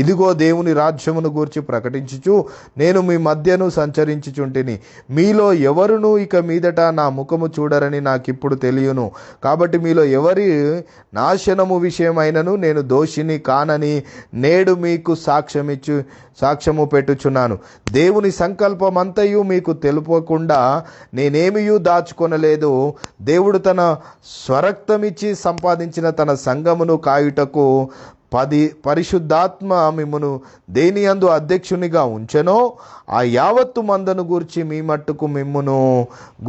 ఇదిగో దేవుని రాజ్యమును గూర్చి ప్రకటించుచు నేను మీ మధ్యను సంచరించుచుంటిని. మీలో ఎవరునూ ఇక మీదట నా ముఖము చూడరని నాకిప్పుడు తెలియను. కాబట్టి మీలో ఎవరి నాశనము విషయమైనను నేను దోషిని కానని నేడు మీకు సాక్ష్యము పెట్టుచున్నాను. దేవుని సంకల్పమంతయు మీకు తెలుపకుండా నేనేమియూ దాచుకొనలేదు. దేవుడు తన స్వరక్తమిచ్చి సంపాదించిన తన సంఘమును కాయుటకు పరిశుద్ధాత్మ మిమ్మును దేని యందు అధ్యక్షునిగా ఉంచెనో ఆ యావత్తు మందను గూర్చి మీ మట్టుకు మిమ్మును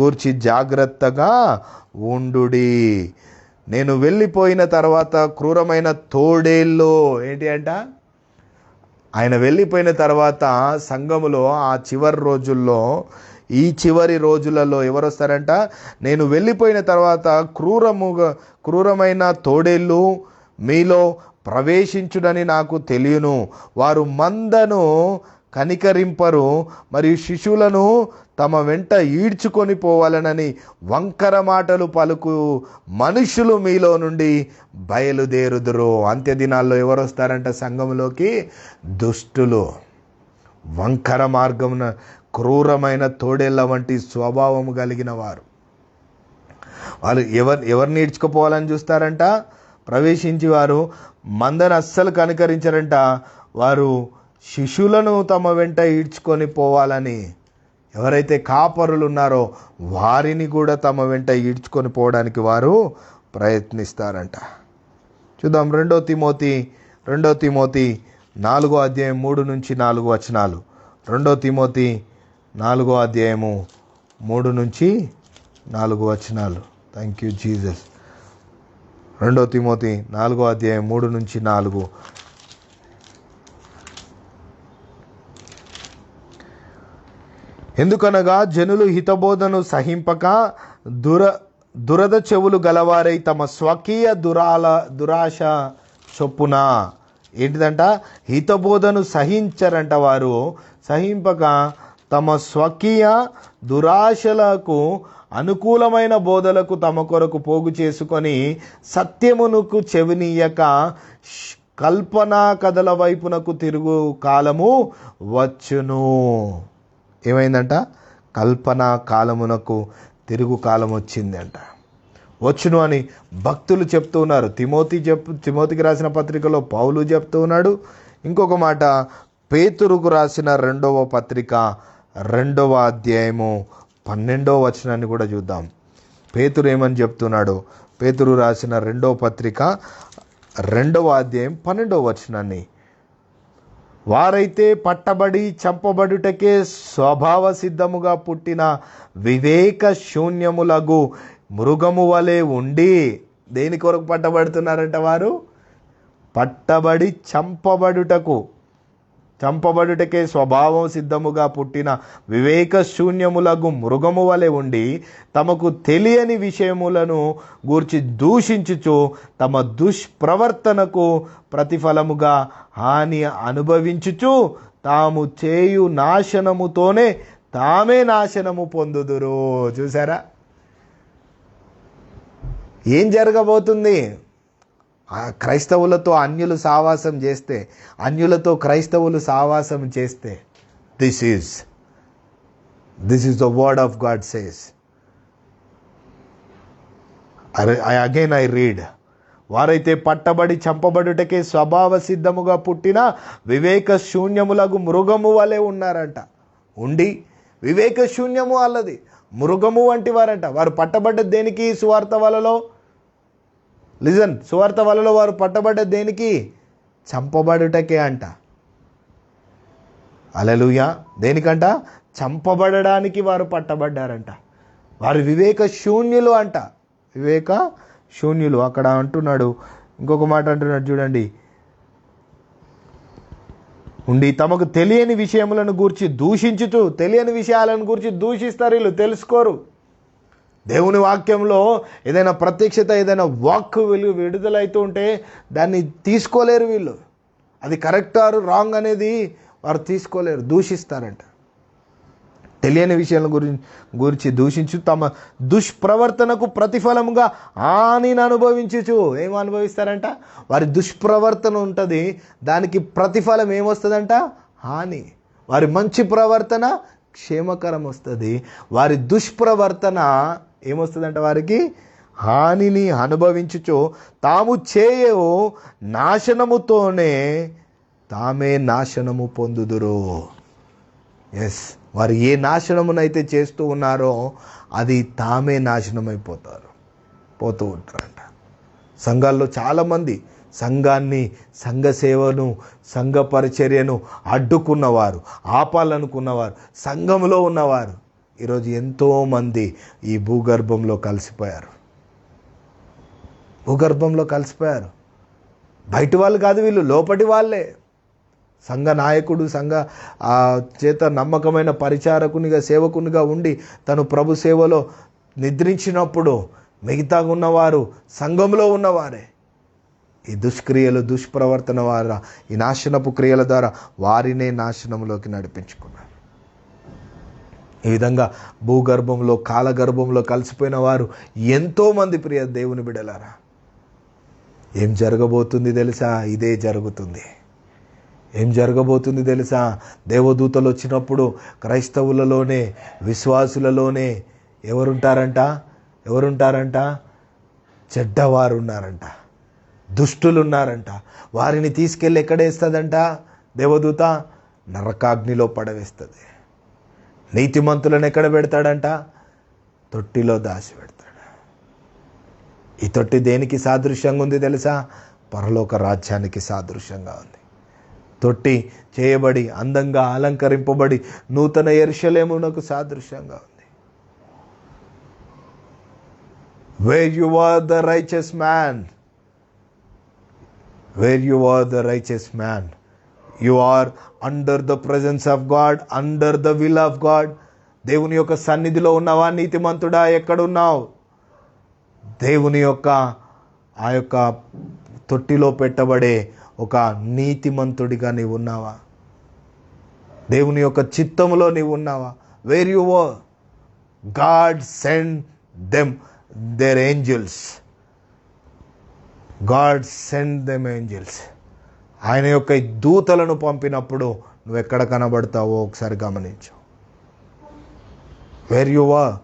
గూర్చి జాగ్రత్తగా ఉండుడి. నేను వెళ్ళిపోయిన తర్వాత క్రూరమైన తోడేళ్ళు ఏంటి అంట? ఆయన వెళ్ళిపోయిన తర్వాత సంఘములో ఆ చివరి రోజుల్లో, ఈ చివరి రోజులలో ఎవరు వస్తారంట? నేను వెళ్ళిపోయిన తర్వాత క్రూరమైన తోడేళ్ళు మీలో ప్రవేశించుడని నాకు తెలియను. వారు మందను కనికరింపరు, మరియు శిశువులను తమ వెంట ఈడ్చుకొని పోవాలనని వంకర మాటలు పలుకు మనుషులు మీలో నుండి బయలుదేరుదురు. అంత్యదినాల్లో ఎవరు వస్తారంట సంఘంలోకి? దుష్టులు, వంకర మార్గమున క్రూరమైన తోడేళ్ల వంటి స్వభావము కలిగిన వారు. వాళ్ళు ఎవరిని ఈడ్చుకుపోవాలని చూస్తారంట? ప్రవేశించి వారు మందను అస్సలు కనికరించరంట. వారు శిశువులను తమ వెంట ఈడ్చుకొని పోవాలని, ఎవరైతే కాపరులు ఉన్నారో వారిని కూడా తమ వెంట ఈడ్చుకొని పోవడానికి వారు ప్రయత్నిస్తారంట. చూద్దాం 2 తిమోతి 4వ అధ్యాయం 3 నుంచి 4 వచనాలు. 2 తిమోతి 4వ అధ్యాయము 3 నుంచి 4 వచనాలు. Thank you Jesus. 2 తిమోతి 4వ అధ్యాయం 3 నుంచి 4. ఎందుకనగా జనులు హితబోధను సహింపక దురద చెవులు గలవారై తమ స్వకీయ దురాశ చొప్పున ఏంటిదంట? హితబోధను సహించరంట. వారు సహింపక తమ స్వకీయ దురాశలకు అనుకూలమైన బోధలకు తమ కొరకు పోగు చేసుకొని సత్యమునకు చెవినీయక కల్పనా కథల వైపునకు తిరుగు కాలము వచ్చును. ఏమైందంట? కల్పనా కాలమునకు తిరుగు కాలం వచ్చిందంట. వచ్చును అని భక్తులు చెప్తూ ఉన్నారు. తిమోతికి రాసిన పత్రికలో పౌలు చెప్తూ ఉన్నాడు. ఇంకొక మాట పేతురుకు రాసిన 2వ పత్రిక 2వ అధ్యాయము 12వ వచనాన్ని కూడా చూద్దాం. పేతురు ఏమని చెప్తున్నాడు? పేతురు రాసిన 2వ పత్రిక 2వ అధ్యాయం 12వ వచనాన్ని, వారైతే పట్టబడి చంపబడుటకే స్వభావ సిద్ధముగా పుట్టిన వివేక శూన్యములగు మృగము వలె ఉండి. దేని కొరకు పట్టబడుతున్నారంట వారు? పట్టబడి చంపబడుటకే స్వభావం సిద్ధముగా పుట్టిన వివేక శూన్యములగు మృగము వలె ఉండి తమకు తెలియని విషయములను గూర్చి దూషించుచు తమ దుష్ప్రవర్తనకు ప్రతిఫలముగా హాని అనుభవించుచు తాము చేయు నాశనముతోనే తామే నాశనము పొందుదురు. చూసారా ఏం జరగబోతుంది? క్రైస్తవులతో అన్యులు సావాసం చేస్తే, అన్యులతో క్రైస్తవులు సావాసం చేస్తే, this is the word of God says. Again I read, వారైతే పట్టబడి చంపబడుటకే స్వభావ సిద్ధముగా పుట్టిన వివేక శూన్యములకు మృగము వలె ఉన్నారంట. ఉండి వివేక శూన్యము అల్లది మృగము వంటి వారంట. వారు పట్టబడ్డ దేనికి? సువార్త వలలో. లిజన్, సువార్త వలలో వారు పట్టబడ్డ దేనికి? చంపబడుటకే అంట. హల్లెలూయా. దేనికంట? చంపబడడానికి వారు పట్టబడ్డారంట. వారు వివేక శూన్యులు అంట. వివేక శూన్యులు. అక్కడ అంటున్నాడు, ఇంకొక మాట అంటున్నాడు చూడండి, ఉండి తమకు తెలియని విషయములను గూర్చి దూషించుచు. తెలియని విషయాలను గూర్చి దూషిస్తారు వీళ్ళు, తెలుసుకోరు. దేవుని వాక్యంలో ఏదైనా ప్రత్యక్షత, ఏదైనా వాక్ విడుదలవుతూ ఉంటే దాన్ని తీసుకోలేరు వీళ్ళు. అది కరెక్ట్ ఆర్ రాంగ్ అనేది వారు తీసుకోలేరు, దూషిస్తారంట. తెలియని విషయాల గురించి దూషించు తమ దుష్ప్రవర్తనకు ప్రతిఫలముగా హానిని అనుభవించుచు. ఏం అనుభవిస్తారంట? వారి దుష్ప్రవర్తన ఉంటుంది, దానికి ప్రతిఫలం ఏమొస్తుందంట? హాని. వారి మంచి ప్రవర్తన క్షేమకరం వస్తుంది, వారి దుష్ప్రవర్తన ఏమొస్తుందంట? వారికి హానిని అనుభవించుచు తాము చేయు నాశనముతోనే తామే నాశనము పొందుదురు. ఎస్, వారు ఏ నాశనమునైతే చేస్తూ ఉన్నారో అది తామే పోతూ ఉంటారంట. సంఘాల్లో చాలామంది సంఘాన్ని, సంఘ సేవను, సంఘ పరిచర్యను అడ్డుకున్నవారు, ఆపాలనుకున్నవారు, సంఘంలో ఉన్నవారు ఈరోజు ఎంతోమంది ఈ భూగర్భంలో కలిసిపోయారు. బయట వాళ్ళు కాదు వీళ్ళు, లోపటి వాళ్ళే. సంఘ నాయకుడు, సంఘ చేత నమ్మకమైన పరిచారకునిగా, సేవకునిగా ఉండి తను ప్రభు సేవలో నిద్రించినప్పుడు మిగతా ఉన్నవారు సంఘంలో ఉన్నవారే. ఈ దుష్క్రియలు, దుష్ప్రవర్తన ద్వారా, ఈ నాశనపు క్రియల ద్వారా వారినే నాశనంలోకి నడిపించుకున్నారు. ఈ విధంగా భూగర్భంలో, కాలగర్భంలో కలిసిపోయిన వారు ఎంతోమంది. ప్రియ దేవుని బిడ్డలారా, ఏం జరగబోతుంది తెలుసా? ఇదే జరుగుతుంది. ఏం జరగబోతుంది తెలుసా? దేవదూతలు వచ్చినప్పుడు క్రైస్తవులలోనే, విశ్వాసులలోనే ఎవరుంటారంట? చెడ్డవారు ఉన్నారంట, దుష్టులు ఉన్నారంట. వారిని తీసుకెళ్ళి ఎక్కడేస్తుందంట దేవదూత? నరకాగ్నిలో పడవేస్తుంది. నీతిమంతులను ఎక్కడ పెడతాడంట? తొట్టిలో దాచి పెడతాడు. ఈ తొట్టి దేనికి సాదృశ్యంగా ఉంది తెలుసా? పరలోక రాజ్యానికి సాదృశ్యంగా ఉంది. తొట్టి చేయబడి, అందంగా అలంకరింపబడి నూతన యెరూషలేమునకు సాదృశ్యంగా ఉంది. Where you are the righteous man, where you are the righteous man, you are under the presence of God, under the will of God. దేవుని యొక్క సన్నిధిలో ఉన్నావా నీతిమంతుడా? ఎక్కడున్నావు? దేవుని యొక్క ఆ యొక్క తొట్టిలో పెట్టబడే ఒక నీతిమంతుడిగా నీవు ఉన్నావా? దేవుని యొక్క చిత్తములో నీవు ఉన్నావా? Where you were, God send them their angels. God send them angels. ఆయన యొక్క దూతలను పంపినప్పుడు నువ్వు ఎక్కడ కనబడతావో ఒకసారి గమనించు. Where you were.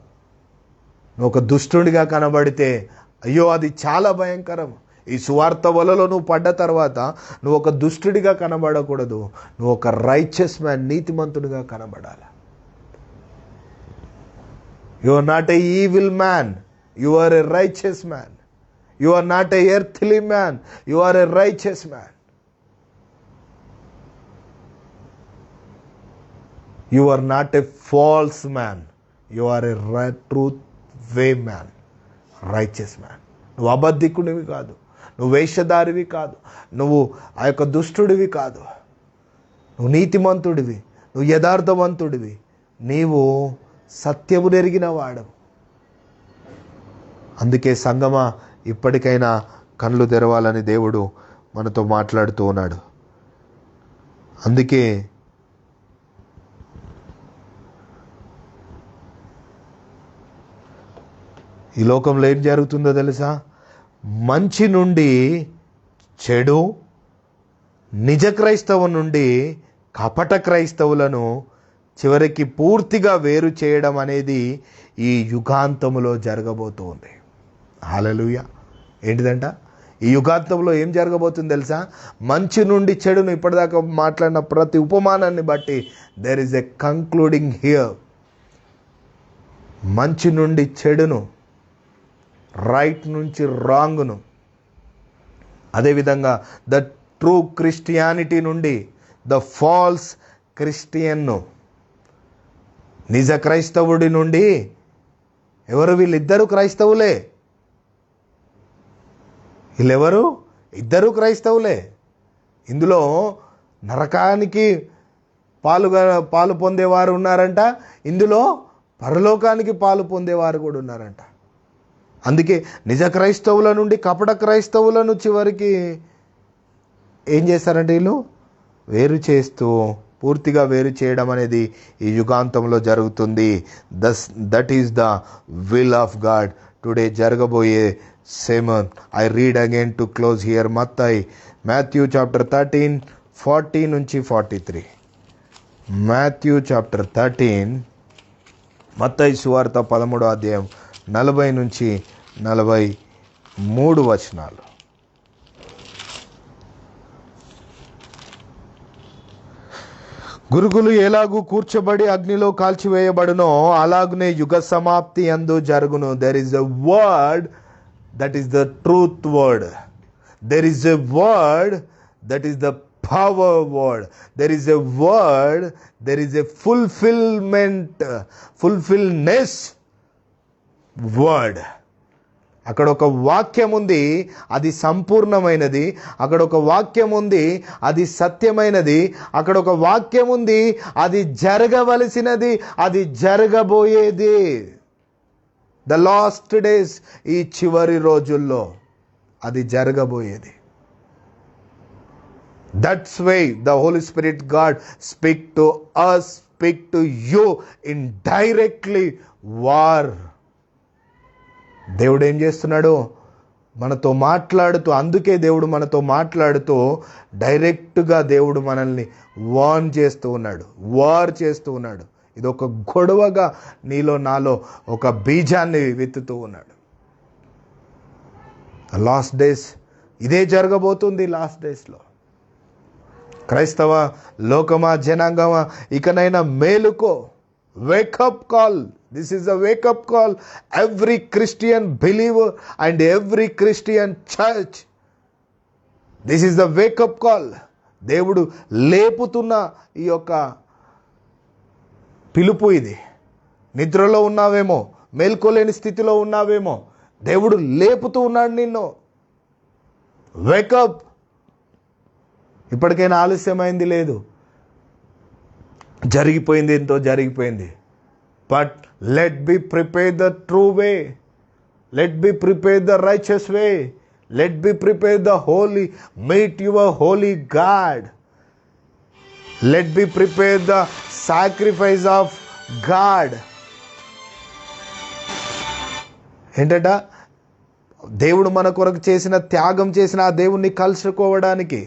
నువ్వు ఒక దుష్టుడిగా కనబడితే అయ్యో, అది చాలా భయంకరం. ఈ సువార్త వలలో నువ్వు పడ్డ తర్వాత నువ్వు ఒక దుష్టుడిగా కనబడకూడదు, నువ్వు ఒక రైచియస్ మ్యాన్, నీతిమంతుడిగా కనబడాలి. You are not a evil man, you are a righteous man. You are not a earthly man, you are a righteous man. You are not a false man, you are a truth way man, righteous man. నువ్వు అబద్ధికుడివి కాదు, నువ్వు వేషధారివి కాదు, నువ్వు ఆ యొక్క దుష్టుడివి కాదు, నువ్వు నీతిమంతుడివి, నువ్వు యథార్థవంతుడివి, నీవు సత్యము నెరిగిన వాడవు. అందుకే సంగమా, ఇప్పటికైనా కళ్ళు తెరవాలని దేవుడు మనతో మాట్లాడుతూ ఉన్నాడు. అందుకే ఈ లోకంలో ఏం జరుగుతుందో తెలుసా? మంచి నుండి చెడు, నిజ క్రైస్తవం నుండి కపట క్రైస్తవులను చివరికి పూర్తిగా వేరు చేయడం అనేది ఈ యుగాంతములో జరగబోతుంది. హల్లెలూయా. ఏంటిదంట? ఈ యుగాంతంలో ఏం జరగబోతుంది తెలుసా? మంచి నుండి చెడును, ఇప్పటిదాకా మాట్లాడిన ప్రతి ఉపమానాన్ని బట్టి there is a concluding here. మంచి నుండి చెడును, రైట్ నుంచి రాంగ్ను, అదేవిధంగా ద ట్రూ క్రిస్టియానిటీ నుండి ద ఫాల్స్ క్రిస్టియన్ను, నిజ క్రైస్తవుడి నుండి ఎవరు? వీళ్ళిద్దరూ క్రైస్తవులే. వీళ్ళెవరు? ఇద్దరు క్రైస్తవులే. ఇందులో నరకానికి పాలు పొందేవారు ఉన్నారంట, ఇందులో పరలోకానికి పాలు పొందేవారు కూడా ఉన్నారంట. అందుకే నిజ క్రైస్తవుల నుండి కపట క్రైస్తవులను చివరికి ఏం చేస్తారంటే వీళ్ళు వేరు చేస్తూ, పూర్తిగా వేరు చేయడం అనేది ఈ యుగాంతంలో జరుగుతుంది. That is the will of God. Today జరగబోయే sermon. I read again to close here. Matthew chapter 13, 40 నుంచి 43. Matthew chapter 13, మత్తయి సువార్త 13వ అధ్యాయం 40 నుంచి 43 వచనాలు. గురుగులు ఎలాగూ కూర్చబడి అగ్నిలో కాల్చివేయబడునో అలాగునే యుగ సమాప్తి యందు జరుగును. There is a word that is the truth word. There is a word that is the power word. There is a word, there is a fulfillness word. అక్కడ ఒక వాక్యం ఉంది, అది సంపూర్ణమైనది. అక్కడ ఒక వాక్యం ఉంది, అది సత్యమైనది. అక్కడ ఒక వాక్యం ఉంది, అది జరగవలసినది, అది జరగబోయేది. ద లాస్ట్ డేస్, ఈ చివరి రోజుల్లో అది జరగబోయేది. That's why the Holy Spirit God speak to us, speak to you in directly war. దేవుడు ఏం చేస్తున్నాడు? మనతో మాట్లాడుతూ, అందుకే దేవుడు మనతో మాట్లాడుతూ డైరెక్ట్గా దేవుడు మనల్ని వార్న్ చేస్తూ ఉన్నాడు, వార్ చేస్తూ ఉన్నాడు. ఇది ఒక గొడవగా నీలో నాలో ఒక బీజాన్ని విత్తుతూ ఉన్నాడు. లాస్ట్ డేస్ ఇదే జరగబోతుంది. లాస్ట్ డేస్లో క్రైస్తవ లోకమా, జనాంగమా, ఇకనైనా మేలుకో. Wake up call. This is a wake-up call. Every Christian believer and every Christian church. This is the wake-up call. దేవుడు లేపుతున్న ఈ యొక్క పిలుపు ఇది. నిద్రలో ఉన్నావేమో, మేల్కోలేని స్థితిలో ఉన్నావేమో, దేవుడు లేపుతూ ఉన్నాడు నిన్ను. వేకప్. ఇప్పటికైనా ఆలస్యమైంది లేదు. జరిగిపోయింది, ఎంతో జరిగిపోయింది. But let be prepared the true way. Let be prepared the righteous way. Let be prepared the holy. Meet your holy God. Let be prepared the sacrifice of God. ఏంటట? దేవుడు మన కొరకు చేసిన త్యాగం, చేసిన ఆ దేవుణ్ణి కలుసుకోవడానికి,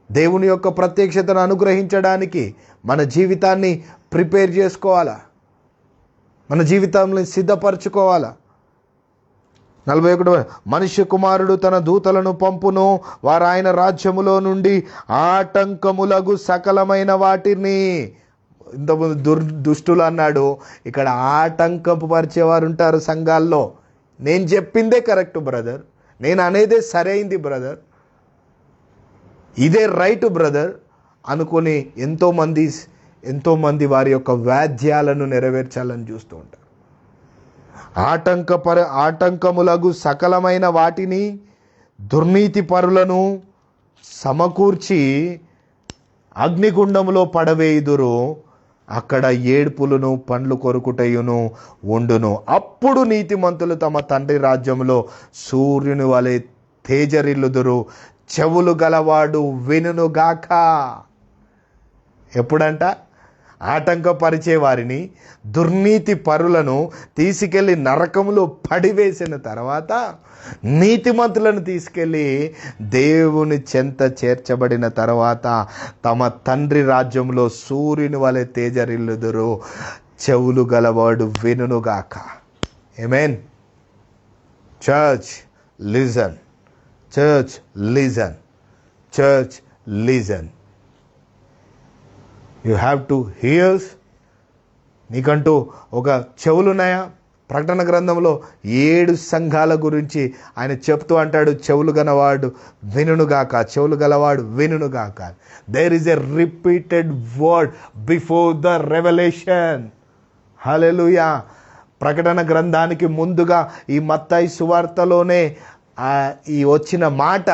దేవుని యొక్క ప్రత్యక్షతను అనుగ్రహించడానికి మన జీవితాన్ని ప్రిపేర్ చేసుకోవాలా, మన జీవితాన్ని సిద్ధపరచుకోవాలా. 41 మనుష్య కుమారుడు తన దూతలను పంపును, వారు ఆయన రాజ్యములో నుండి ఆటంకములగు సకలమైన వాటిని, ఇంతకుముందు దుష్టులు అన్నాడు, ఇక్కడ ఆటంకపు పరిచేవారు ఉంటారు సంఘాల్లో. నేను చెప్పిందే కరెక్ట్ బ్రదర్, నేను అనేదే సరైంది బ్రదర్, ఇదే రైట్ బ్రదర్ అనుకొని ఎంతోమంది వారి యొక్క వ్యాధ్యాలను నెరవేర్చాలని చూస్తూ ఉంటారు. ఆటంకములగు సకలమైన వాటిని, దుర్నీతి పరులను సమకూర్చి అగ్నిగుండములో పడవేయుదురు, అక్కడ ఏడ్పులను పండ్లు కొరుకుటయును ఉండును. అప్పుడు నీతిమంతులు తమ తండ్రి రాజ్యంలో సూర్యుని వలె తేజరిల్లుదురు. చెవులు గలవాడు వినుగాక. ఎప్పుడంట? ఆటంకపరిచే వారిని, దుర్నీతి పరులను తీసుకెళ్ళి నరకములో పడివేసిన తర్వాత నీతిమంతులను తీసుకెళ్ళి దేవుని చెంత చేర్చబడిన తర్వాత తమ తండ్రి రాజ్యంలో సూర్యుని వలె తేజరిల్లుదురు. చెవులు గలవాడు వినుగాక. ఆమేన్. Church listen, church listen, church listen. You have to hears. నీకంటూ ఒక చెవులున్నాయా? ప్రకటన గ్రంథంలో 7 సంఘాల గురించి ఆయన చెప్తూ అంటాడు, చెవులు గలవాడు వినుగాక, చెవులు గలవాడు వినుగాక. There is a repeated word before the revolution. హల్లెలూయా. ప్రకటన గ్రంథానికి ముందుగా ఈ మత్తయి సువార్తలోనే ఈ వచ్చిన మాట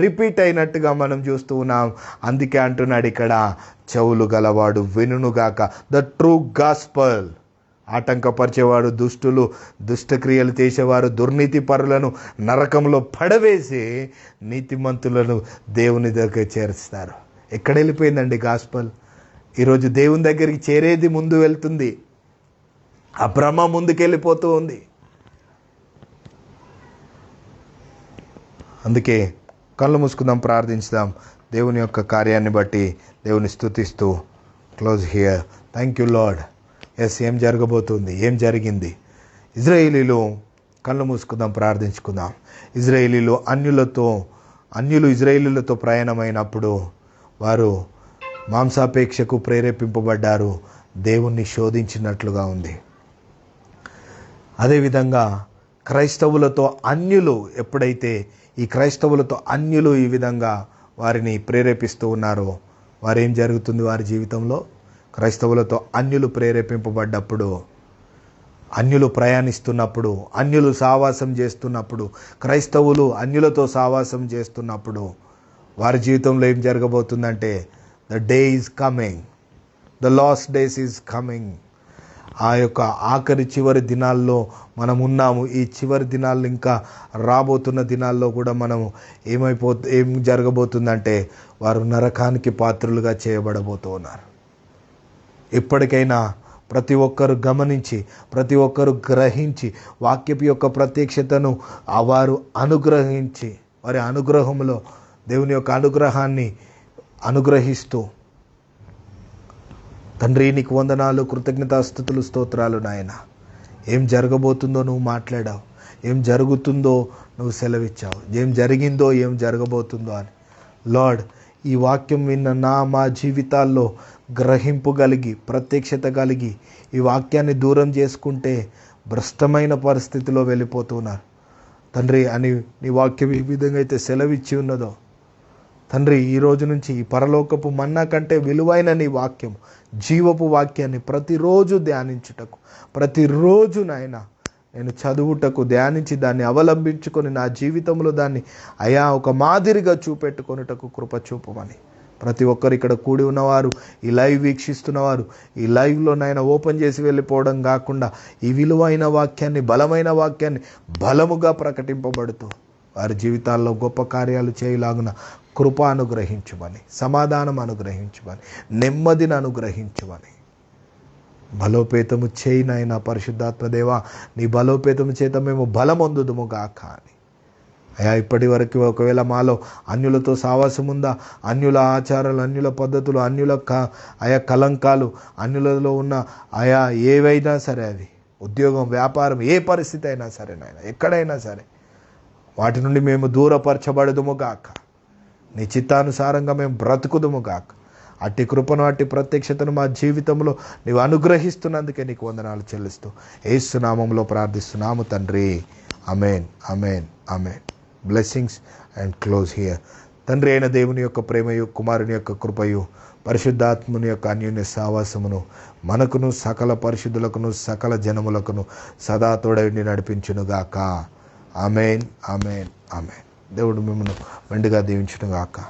రిపీట్ అయినట్టుగా మనం చూస్తూ ఉన్నాం. అందుకే అంటున్నాడు ఇక్కడ, చెవులు గలవాడు వినుగాక. The true gospel. ఆటంకపరిచేవాడు, దుష్టులు, దుష్టక్రియలు చేసేవారు, దుర్నీతి పరులను నరకంలో పడవేసి నీతిమంతులను దేవుని దగ్గర చేరుస్తారు. ఎక్కడ వెళ్ళిపోయిందండి గాస్పల్? ఈరోజు దేవుని దగ్గరికి చేరేది ముందు వెళ్తుంది, ఆ భ్రమ ముందుకెళ్ళిపోతూ ఉంది. అందుకే కళ్ళు మూసుకుందాం, ప్రార్థించుదాం. దేవుని యొక్క కార్యాన్ని బట్టి దేవుని స్తుతిస్తూ close here. Thank you Lord. Yes, ఏం జరగబోతుంది, ఏం జరిగింది? ఇజ్రాయేలీలు, కళ్ళు మూసుకుందాం, ప్రార్థించుకుందాం. అన్యులు ఇజ్రాయేలీలతో ప్రయాణమైనప్పుడు వారు మాంసాపేక్షకు ప్రేరేపింపబడ్డారు, దేవుణ్ణి శోధించినట్లుగా ఉంది. అదేవిధంగా క్రైస్తవులతో అన్యులు ఎప్పుడైతే ఈ విధంగా వారిని ప్రేరేపిస్తూ ఉన్నారో, వారేం జరుగుతుంది వారి జీవితంలో? క్రైస్తవులతో అన్యులు ప్రేరేపింపబడ్డప్పుడు, అన్యులు ప్రయాణిస్తున్నప్పుడు, అన్యులు సావాసం చేస్తున్నప్పుడు, క్రైస్తవులు అన్యులతో సావాసం చేస్తున్నప్పుడు వారి జీవితంలో ఏం జరగబోతుందంటే, the day is coming, the last days is coming. ఆ యొక్క చివరి దినాల్లో మనం ఉన్నాము. ఈ చివరి దినాల్లో, ఇంకా రాబోతున్న దినాల్లో కూడా మనము ఏం జరగబోతుందంటే, వారు నరకానికి పాత్రులుగా చేయబడబోతూ ఉన్నారు. ఇప్పటికైనా ప్రతి ఒక్కరు గమనించి, ప్రతి ఒక్కరు గ్రహించి, వాక్యపు యొక్క ప్రత్యక్షతను వారు అనుగ్రహించి, వారి అనుగ్రహంలో దేవుని యొక్క అనుగ్రహాన్ని అనుగ్రహిస్తూ, తండ్రి నీకు వందనాలు, కృతజ్ఞతాస్తుతులు, స్తోత్రాలు నాయన. ఏం జరగబోతుందో నువ్వు మాట్లాడావు, ఏం జరుగుతుందో నువ్వు సెలవిచ్చావు, ఏం జరిగిందో ఏం జరగబోతుందో అని. లార్డ్, ఈ వాక్యం విన్న మా జీవితాల్లో గ్రహింపు కలిగి, ప్రత్యక్షత కలిగి, ఈ వాక్యాన్ని దూరం చేసుకుంటే భ్రష్టమైన పరిస్థితిలో వెళ్ళిపోతున్నారు తండ్రి అని నీ వాక్యం ఈ విధంగా అయితే సెలవిచ్చి ఉన్నదో తండ్రి, ఈ రోజు నుంచి ఈ పరలోకపు మన్నా కంటే విలువైన నీ వాక్యం, జీవపు వాక్యాన్ని ప్రతిరోజు ధ్యానించుటకు, ప్రతిరోజు నాయన నేను చదువుటకు, ధ్యానించి దాన్ని అవలంబించుకొని నా జీవితంలో దాన్ని ఒక మాదిరిగా చూపెట్టుకొనుటకు కృప చూపమని ప్రతి ఒక్కరు ఇక్కడ కూడి ఉన్నవారు, ఈ లైవ్ వీక్షిస్తున్నవారు, ఈ లైవ్లో నాయన ఓపెన్ చేసి వెళ్ళిపోవడం కాకుండా ఈ విలువైన వాక్యాన్ని, బలమైన వాక్యాన్ని బలముగా ప్రకటింపబడుతూ వారి జీవితాల్లో గొప్ప కార్యాలు చేయలాగున కృప అనుగ్రహించమని, సమాధానం అనుగ్రహించమని, నెమ్మదిని అనుగ్రహించమని, బలోపేతము చేయి నాయన పరిశుద్ధాత్మదేవా, నీ బలోపేతము చేత మేము బలమొందుదుము గాక అని. ఇప్పటి వరకు ఒకవేళ మాలో అన్యులతో సావాసం ఉందా, అన్యుల ఆచారాలు, అన్యుల పద్ధతులు, అన్యుల కలంకాలు, అన్యులలో ఉన్న ఏవైనా సరే అవి ఉద్యోగం, వ్యాపారం, ఏ పరిస్థితి అయినా సరే నాయన, ఎక్కడైనా సరే వాటి నుండి మేము దూరపరచబడదుము గాక. నీ చిత్తానుసారంగా మేము బ్రతుకుదుము గాక. అట్టి కృపను, అట్టి ప్రత్యక్షతను మా జీవితంలో నీవు అనుగ్రహిస్తున్నందుకే నీకు వందనాలు చెల్లిస్తూ యేసు నామములో ప్రార్థిస్తున్నాము తండ్రి. ఆమేన్, ఆమేన్, ఆమేన్. Blessings and close here. తండ్రి అయిన దేవుని యొక్క ప్రేమయు, కుమారుని యొక్క కృపయు, పరిశుద్ధాత్ముని యొక్క అన్యోన్య సావాసమును మనకును సకల పరిశుద్ధులకును సకల జనములకును సదా తోడైండి నడిపించునుగాక. ఆమేన్, ఆమేన్, ఆమేన్. దేవుడు మిమ్మల్ని మెండుగా దీవించునుగాక.